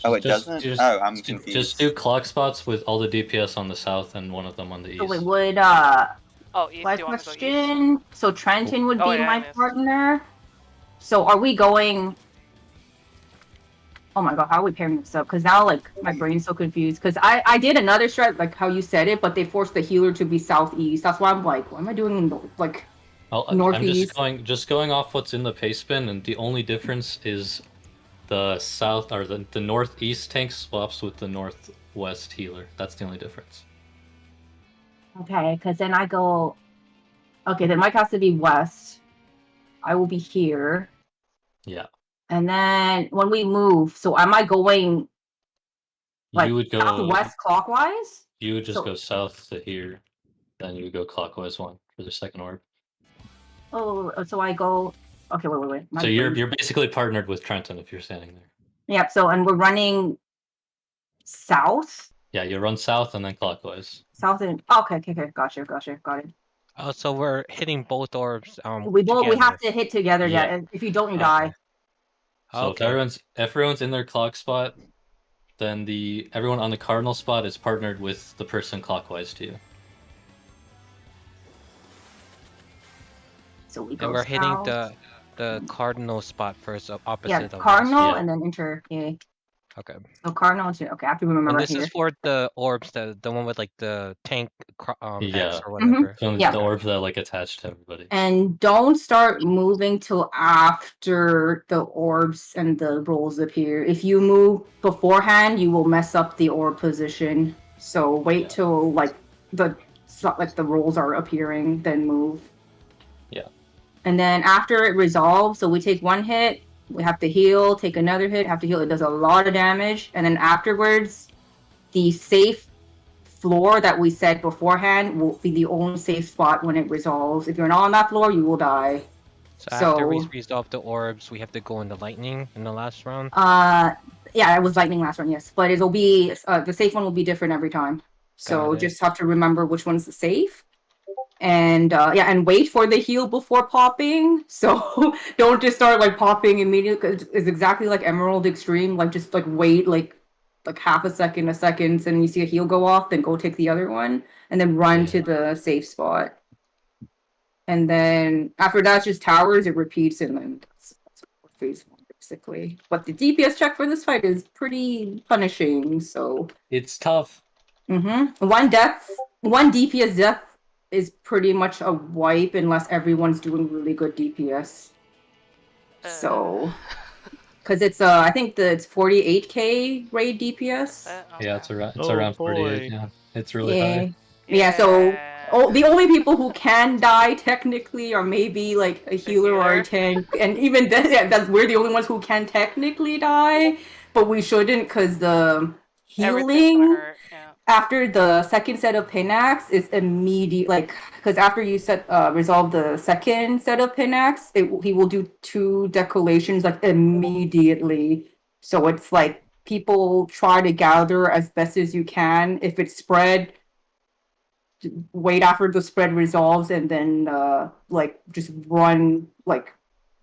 Oh, it Just- doesn't. just- Oh, I'm confused. Just do clock spots with all the DPS on the south and one of them on the east. So it would Oh, east. my Do you want to go east? question. So Trenton would Oh, be yeah, my it is. partner. So are we going? Oh my god, how are we pairing this up? Because now like my brain's so confused. Because I did another strat like how you said it, but they forced the healer to be southeast. That's why I'm like, what am I doing in like? I'm Northeast. just going off what's in the paste bin, and the only difference is the south or the northeast tank swaps with the northwest healer. That's the only difference. Okay, because then I go. Okay, then Mike has to be west. I will be here. Yeah. And then when we move, so am I going like you would go southwest clockwise? You would just So- go south to here, then you would go clockwise one for the second orb. Oh, so I go. Okay, wait. My So you're brain- basically partnered with Trenton if you're standing there. Yep. So and we're running south, Yeah, you run south and then clockwise. south and okay. Gotcha. Got it. Oh, so we're hitting both orbs. We together. have to hit together. Yeah. Yeah. And if you don't, you Okay. die. So Okay. if everyone's in their clock spot, then everyone on the cardinal spot is partnered with the person clockwise to you. So we go. And we're hitting south. the cardinal spot first, opposite Yeah, of us. cardinal Yeah. and then enter. Yeah. Okay. So cardinal too. Okay, I have to remember And right this here. is for the orbs, the one with like the tank Yeah. X or whatever. So Yeah. the orbs that like attached to everybody. And don't start moving till after the orbs and the rolls appear. If you move beforehand, you will mess up the orb position. So wait Yeah. till like the rolls are appearing, then move. Yeah. And then after it resolves, so we take one hit, we have to heal, take another hit, have to heal. It does a lot of damage. And then afterwards, the safe floor that we said beforehand will be the only safe spot when it resolves. If you're not on that floor, you will die. So after we So- resolve the orbs, we have to go into lightning in the last round. Yeah, it was lightning last one, yes. But it'll be the safe one will be different every time. So Got it. just have to remember which one's the safe. And and wait for the heal before popping. So don't just start like popping immediately, because it's exactly like Emerald Extreme. Like just like wait like half a second, and you see a heal go off, then go take the other one, and then run to the safe spot. And then after that, just towers. It repeats, and then that's phase one basically. But the DPS check for this fight is pretty punishing. So It's tough. one DPS death is pretty much a wipe unless everyone's doing really good DPS. So, because it's I think it's 48k raid DPS. Yeah, it's around Oh, around boy. 48. Yeah, it's really high. Yeah, so the only people who can die technically are maybe like a healer or a healer. tank, and even then, we're the only ones who can technically die, but we shouldn't because the Everything's healing gonna hurt. Yeah. after the second set of pinax is immediate, like because after you resolve the second set of pinax, he will do 2 decolations like immediately. So it's like people try to gather as best as you can. If it's spread, wait after the spread resolves and then like just run like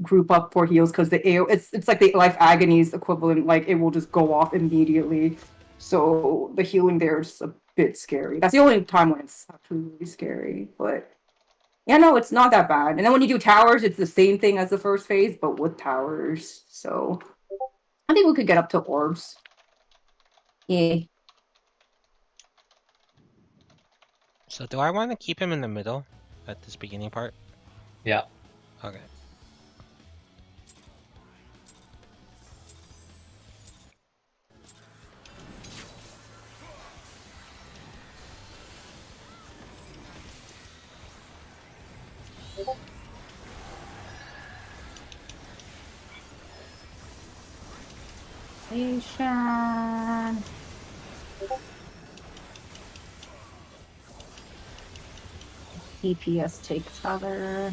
group up for heals because the AO it's like the life agonies equivalent, like it will just go off immediately. So the healing there is a bit scary. That's the only time when it's actually really scary. But yeah, no, it's not that bad. And then when you do towers, it's the same thing as the first phase, but with towers. So I think we could get up to orbs. Yeah. So do I want to keep him in the middle at this beginning part? Yeah. Okay. Station. DPS takes other.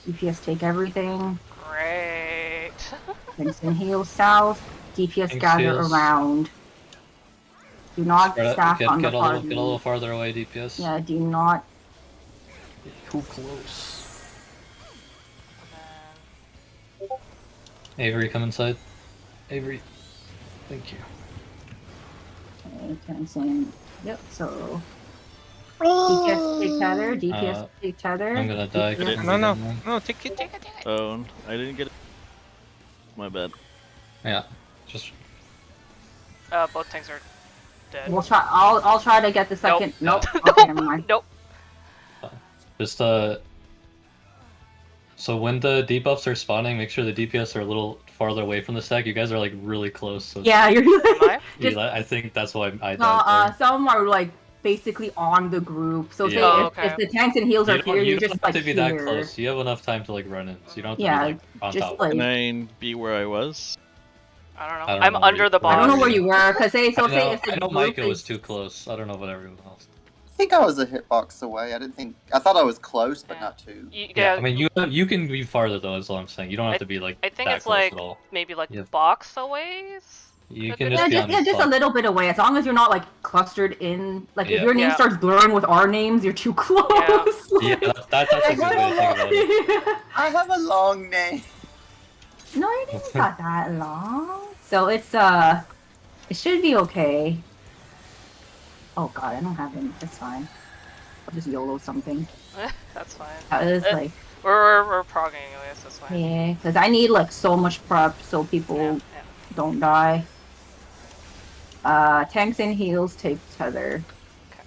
DPS take everything. Great. Vincent heal south. DPS Thanks, gather heals. around. Do not Spread out- stack on the get a party. little farther away, DPS. Yeah, do not. Too close. And then Avery, come inside. Avery. Thank you. Okay, Vincent. Yep, so. DPS take tether. DPS take tether. I'm gonna die. DPS No, take it. Oh, I didn't get it. My bad. Yeah. Just both tanks are dead. We'll try. I'll try to get the second. Nope. Nope. Okay, never mind. Nope. Just so when the debuffs are spawning, make sure the DPS are a little farther away from the stack. You guys are like really close. So Yeah, you're Am I? just- I think that's why I died there. some are like basically on the group. So say Yeah. Oh, if okay. the tanks and heals are You here, don't you're just have like to be here. that close. You have enough time to like run in. So you don't have to Yeah, be like on just top. like Can I be where I was? I don't know. I don't I'm know where under you- the I box. don't know where you were, cause say so. I Say know, if the I know group Micah was is- too close. I don't know about everyone else. I think I was a hitbox away. I thought I was close, but Yeah. not too. Yeah, I mean you can be farther though. Is all I'm saying. You don't have to be like I think that it's close like at all. maybe like Yeah. box away. You Could can be just that. be on the just a spot. little bit away. As long as you're not like clustered in. Like if Yeah. your name Yeah. starts blurring with our names, you're too close. Yeah, that's a good way to think about it. I have a long name. No, your name's not that long. So it's it should be okay. Oh god, I don't have any. That's fine. I'll just YOLO something. That's fine. That is like We're progging anyway, so that's fine. yeah, because I need like so much prep so people Yeah. don't die. Tanks and heals take tether. Okay.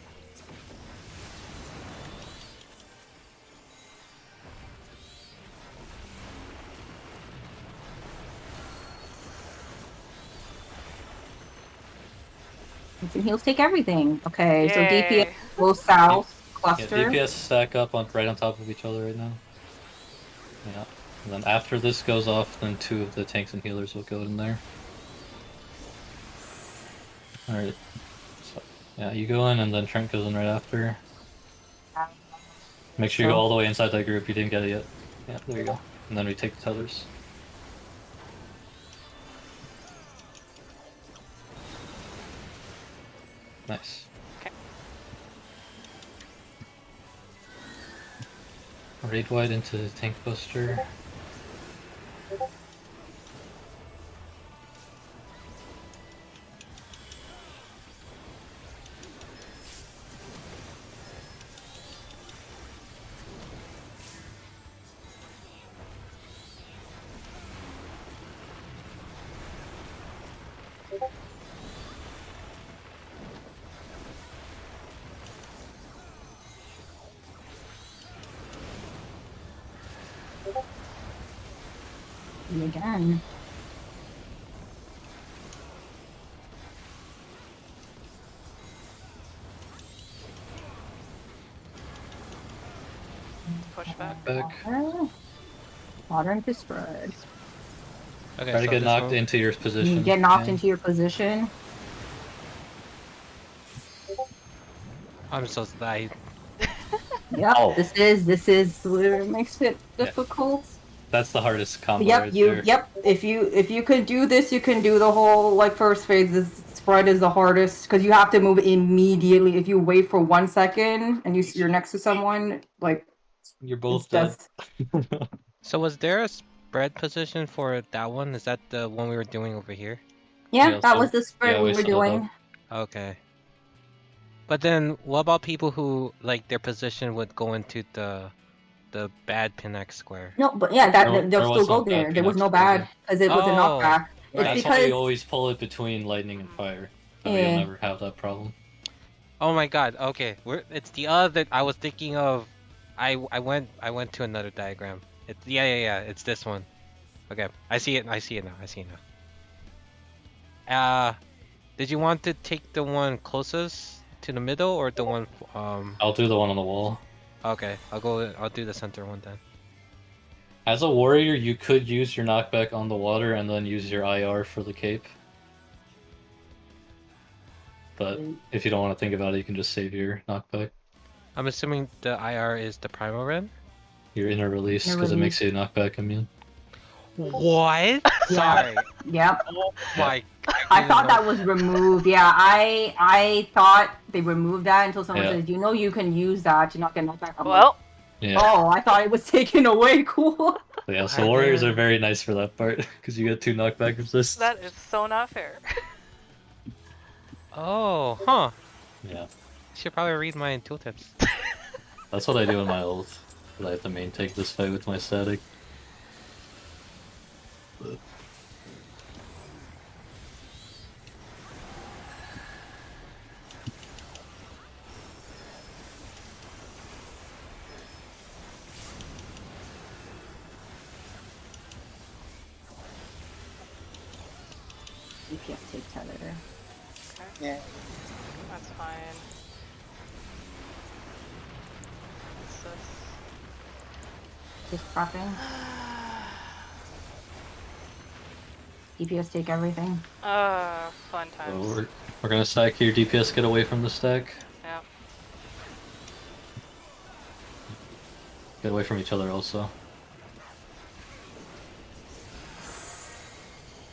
Tanks and heals take everything. Okay, so Yay. DPS goes south, Yeah, cluster. DPS stack up on right on top of each other right now. Yeah. And then after this goes off, then two of the tanks and healers will go in there. Alright. So, yeah, you go in and then Trent goes in right after. Make sure you go all the way inside that group. You didn't get it yet. Yeah, there you go. And then we take the tethers. Nice. Okay. Raid wide into the tank buster. And again. Push back. Back. Modern to spread. Okay, Try to so get this knocked one- into your position. You get knocked Yeah. into your position. I'm so I Yep, Oh. this is where it makes it Yeah. difficult. That's the hardest combo Yep, right there. yep. If you could do this, you can do the whole like first phase. This spread is the hardest because you have to move immediately. If you wait for 1 second and you're next to someone, like You're both it's dead. just So was there a spread position for that one? Is that the one we were doing over here? yeah, Yeah, that so- was the spread yeah, we we were set it up. doing. Okay. But then what about people who like their position would go into the bad Pinax square? No, but yeah, There they'll still was go no there. bad There was no Pinax square bad because it was a Oh, knockback. It's right. That's why because we always pull it between lightning and fire. That way Yeah. you'll never have that problem. Oh my god, okay. It's the other I was thinking of I went to another diagram. It's yeah, it's this one. Okay. I see it now. Did you want to take the one closest to the middle or the one I'll do the one on the wall. okay, I'll do the center one then. As a warrior, you could use your knockback on the water and then use your IR for the cape. But if you don't want to think about it, you can just save your knockback. I'm assuming the IR is the primal ren? Your inner release, Inner because it makes release. you knockback immune. What? Sorry. Yep. Oh my I thought that was removed. Yeah, I thought they removed that until someone Yeah. says, you know, you can use that to not get knocked back. I'm like, Well, Yeah. oh, I thought it was taken away. Cool. So yeah, so God warriors damn. are very nice for that part, because you get 2 knockback resists. that is so not fair. Oh, huh. Yeah. Should probably read my tooltips. That's what I do in my ult. But I have to main take this fight with my static. DPS take tether. Okay, Yeah. that's fine. What's this? Just prepping. DPS take everything. Fun So times. we're gonna stack here, DPS get away from the stack. Yeah. Get away from each other also.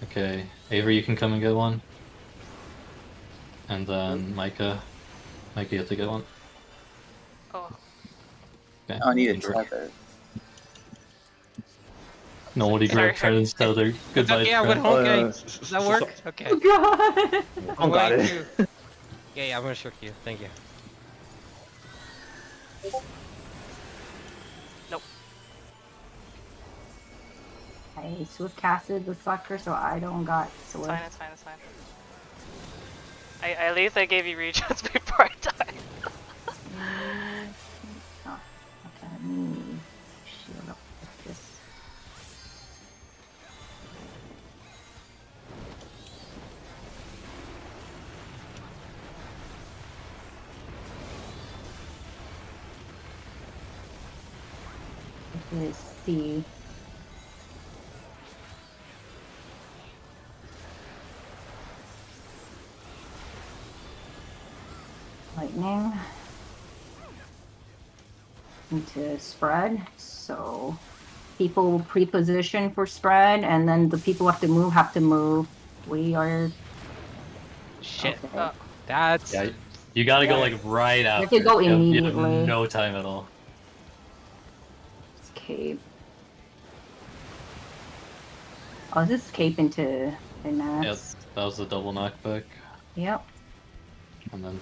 Okay, Avery, you can come and get one. And then Micah, you have to get one. Oh, Okay. I need a Indra. tether. Nobody Sorry. grabbed Trident's tether. It's Goodbye, okay, I went Trident. home, gang. Does that work? Okay. Oh god! I'm got going it. to... Yeah, I'm gonna shook you. Thank you. I swift casted the sucker, so I don't got it's swift. fine, it's fine, it's fine. At least I gave you regens before I died. Oh, okay, let me shield up with this. This is C. Lightning into spread, so people will pre-position for spread, and then the people who have to move. We are Shit. okay. That's... Yeah, you gotta go like right have after. to go You have immediately. no time at all. Escape. Oh, this escape into Yep, Finesse. that was the double knockback. Yep. And then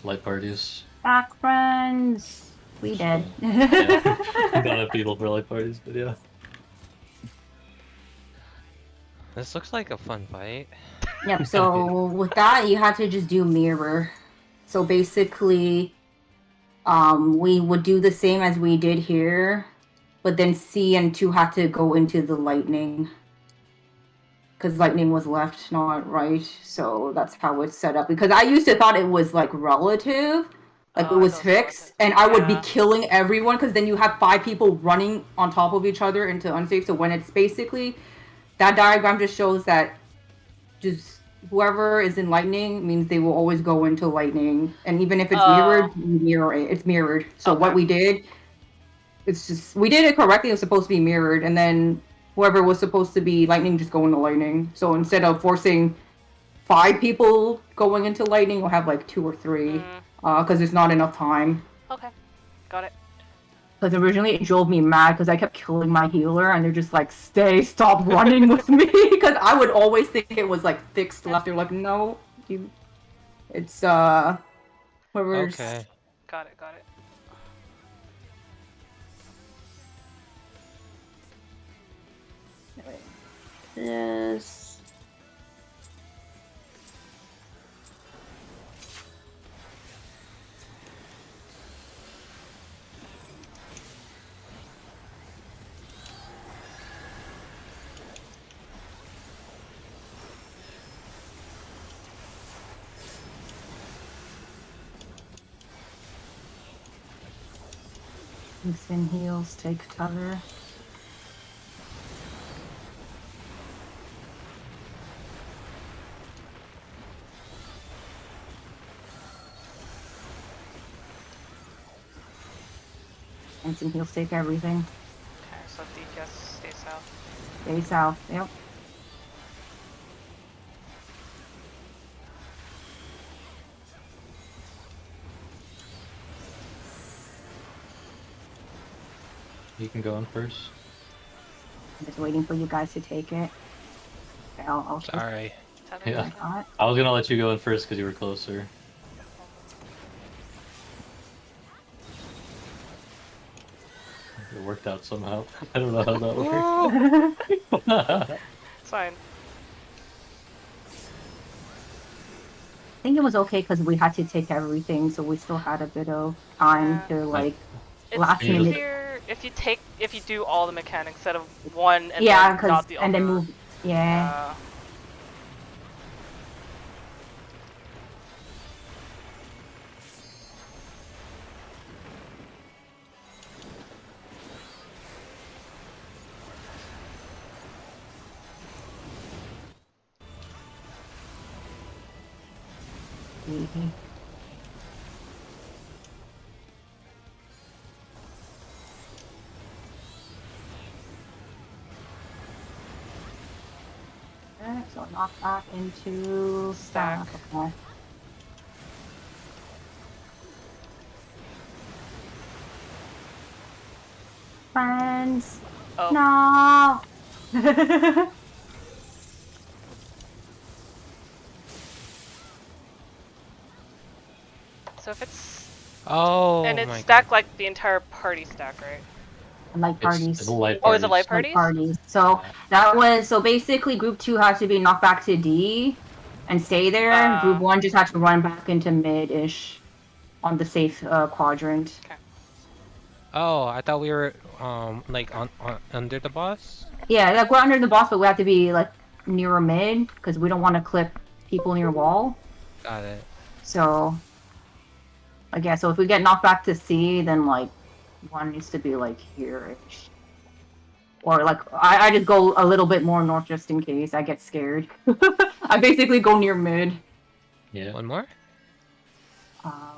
light parties. Back friends. We dead. Yeah. Don't have people for light parties, but yeah. This looks like a fun fight. Yep, so with that, you have to just do mirror. So basically, we would do the same as we did here, but then C and 2 had to go into the lightning. Because lightning was left, not right. So that's how it's set up. Because I used to thought it was like relative, like Oh, it I was thought fixed, relative. and I would be Yeah. killing everyone because then you have 5 people running on top of each other into unsafe. So when it's basically, that diagram just shows that just whoever is in lightning means they will always go into lightning, and even if it's Oh. mirrored, you mirror it. It's mirrored. So what Okay. we did, it's just we did it correctly. It was supposed to be mirrored, and then whoever was supposed to be lightning just go into lightning. So instead of forcing 5 people going into lightning, we'll have like 2 or 3, because there's not enough time. Okay, got it. Because originally it drove me mad because I kept killing my healer, and they're just like, stop running with me. Because I would always think it was like fixed left. They're like, no, it's whoever's. Okay. Got it, got it. Yes. Thin heals, take cover. Instant heals, take everything. Okay, so DPS stay south. Stay south, yep. You can go in first. I'm just waiting for you guys to take it. Okay, I'll Sorry. Yeah. Not. I was gonna let you go in first because you were closer. It worked out somehow. I don't know how that worked. It's fine. I think it was okay because we had to take everything, so we still had a bit of time Yeah. to like It's last minute. easier if you do all the mechanics instead of one and Yeah, then not the and other. then move. Yeah. Mhm. Okay, so knock back into stack. Okay. Friends. Oh. No. So if it's Oh and it's my stacked god. like the entire party stack, right? Light parties. It's light Oh, is it light parties. parties? So that was so basically group 2 has to be knocked back to D and stay there. Group 1 just had to run back into mid-ish on the safe quadrant. Okay. Oh, I thought we were like on under the boss. Yeah, like we're under the boss, but we have to be like near mid because we don't want to clip people near wall. Got it. So, like yeah, so if we get knocked back to C, then like one needs to be like here-ish. Or like I just go a little bit more north just in case I get scared. I basically go near mid. Yeah. One more?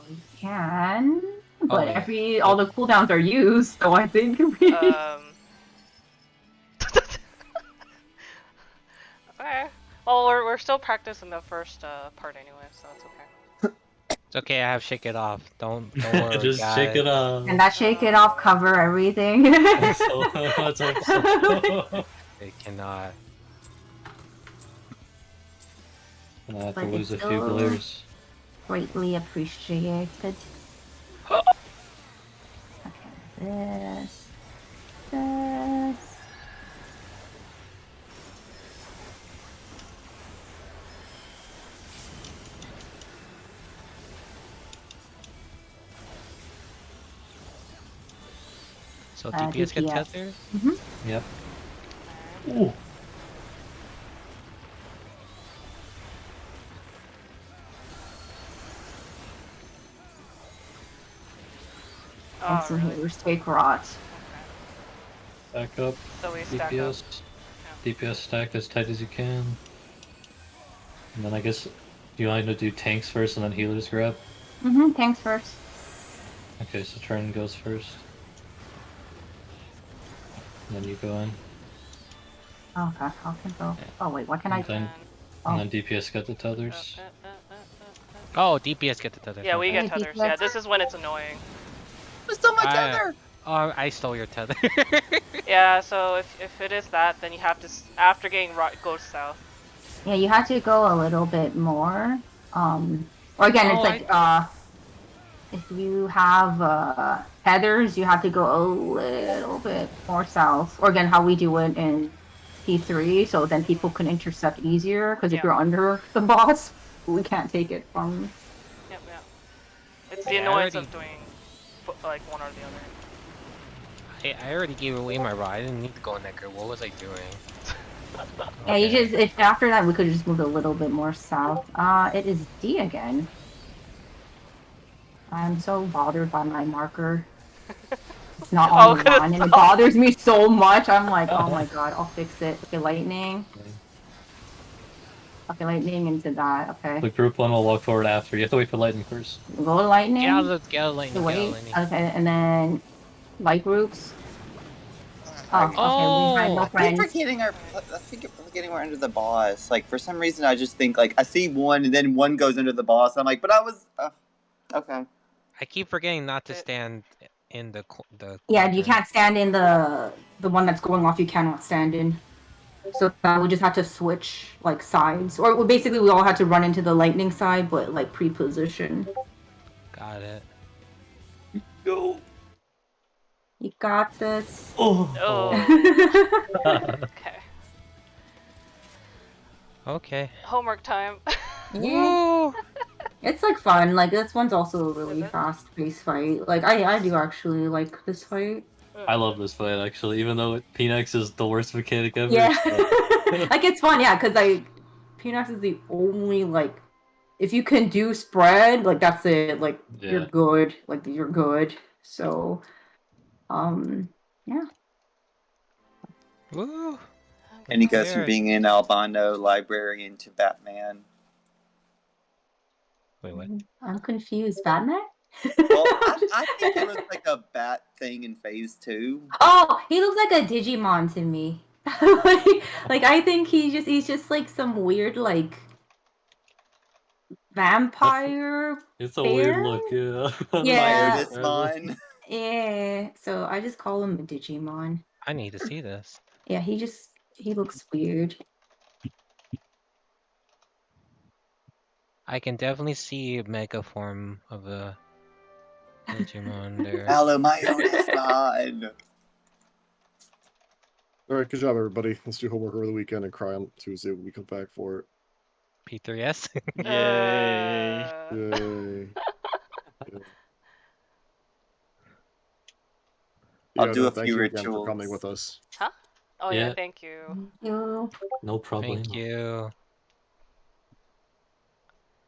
We can, but yeah. all the cooldowns are used, so I think we. Okay. Well, we're still practicing the first part anyway, so it's okay. It's okay, I have shake it off. Don't worry, Just guys. shake it off. And that shake it off, cover everything. Let's hope. They cannot. I have to But lose a it's few still- players. Greatly appreciated. Okay, this. So DPS get DPS. tethered? Yep. Ooh. And some healers take rot. Back up. So we stack up. DPS. DPS stacked as tight as you can. And then I guess, do you want to do tanks first and then healers grab? Tanks first. Okay, so Trident goes first. And then you go in. Okay, I can go. Oh wait, what can I And do? then, Oh. and then DPS got the tethers. Oh, DPS get the tether. Yeah, we okay. get Hey, tethers. DPS. Yeah, this is when it's annoying. I stole my I- tether! Oh, I stole your tether. Yeah, so if it is that, then you have to after getting go south. Yeah, you have to go a little bit more. Or again, Oh, it's like if you have feathers, you have to go a little bit more south. Or again, how we do it in P3, so then people can intercept easier. Because if Yeah. you're under the boss, we can't take it from. Yep, yep. It's the Yeah, I annoyance already- of doing like one or the other. I already gave away my rod. I didn't need to go Necker. What was I doing? Yeah, you Okay. just if after that we could have just moved a little bit more south. It is D again. I'm so bothered by my marker. It's not Oh, on the 'cause line, it's and it not- bothers me so much. I'm like, oh my god, I'll fix it. Okay, lightning. Okay, lightning into that. Okay, The group one will walk forward after. You have to wait for lightning first. go to lightning. Get out of lightning. Get out Wait. of lightning. Okay, and then light groups. Oh, I okay, we had no Oh! keep friends. forgetting we're under the boss. Like for some reason, I just think like I see one and then one goes under the boss. I'm like, but I was okay. I keep forgetting not to stand in the the. Yeah, you quadrant. can't stand in the one that's going off. You cannot stand in. So we just had to switch like sides, or well, basically we all had to run into the lightning side, but like pre-position. Got it. Go. You got this. Oh. Okay. Okay. Homework time. Yeah. Woo! It's like fun. Like this one's also a really Is it? fast-paced fight. Like I do actually like this fight. I love this fight actually, even though Phoenix is the worst mechanic ever. Yeah. so- Like it's fun, yeah, because like Peanuts is the only like if you can do spread, like that's it. Like you're Yeah. good. Like you're good. So yeah. Woo! And he goes from There. being an albino librarian to Batman. Wait, what? I'm confused. Batman? Well, I think he looks like a bat thing in Phase 2. Oh, he looks like a Digimon to me. like I think he's just like some weird like vampire. It's a Bear? weird look, yeah. Yeah. Biodismon. Yeah. So I just call him a Digimon. I need to see this. Yeah, he looks weird. I can definitely see a mega form of a Digimon there. Biodismon. All right, good job, everybody. Let's do homework over the weekend and cry on Tuesday when we come back for it. P3S. Yay. Yay. I'll Yeah, do no, a thank few you again for rituals. coming with us. Oh yeah, Yeah. thank you. You. No problem. Thank you.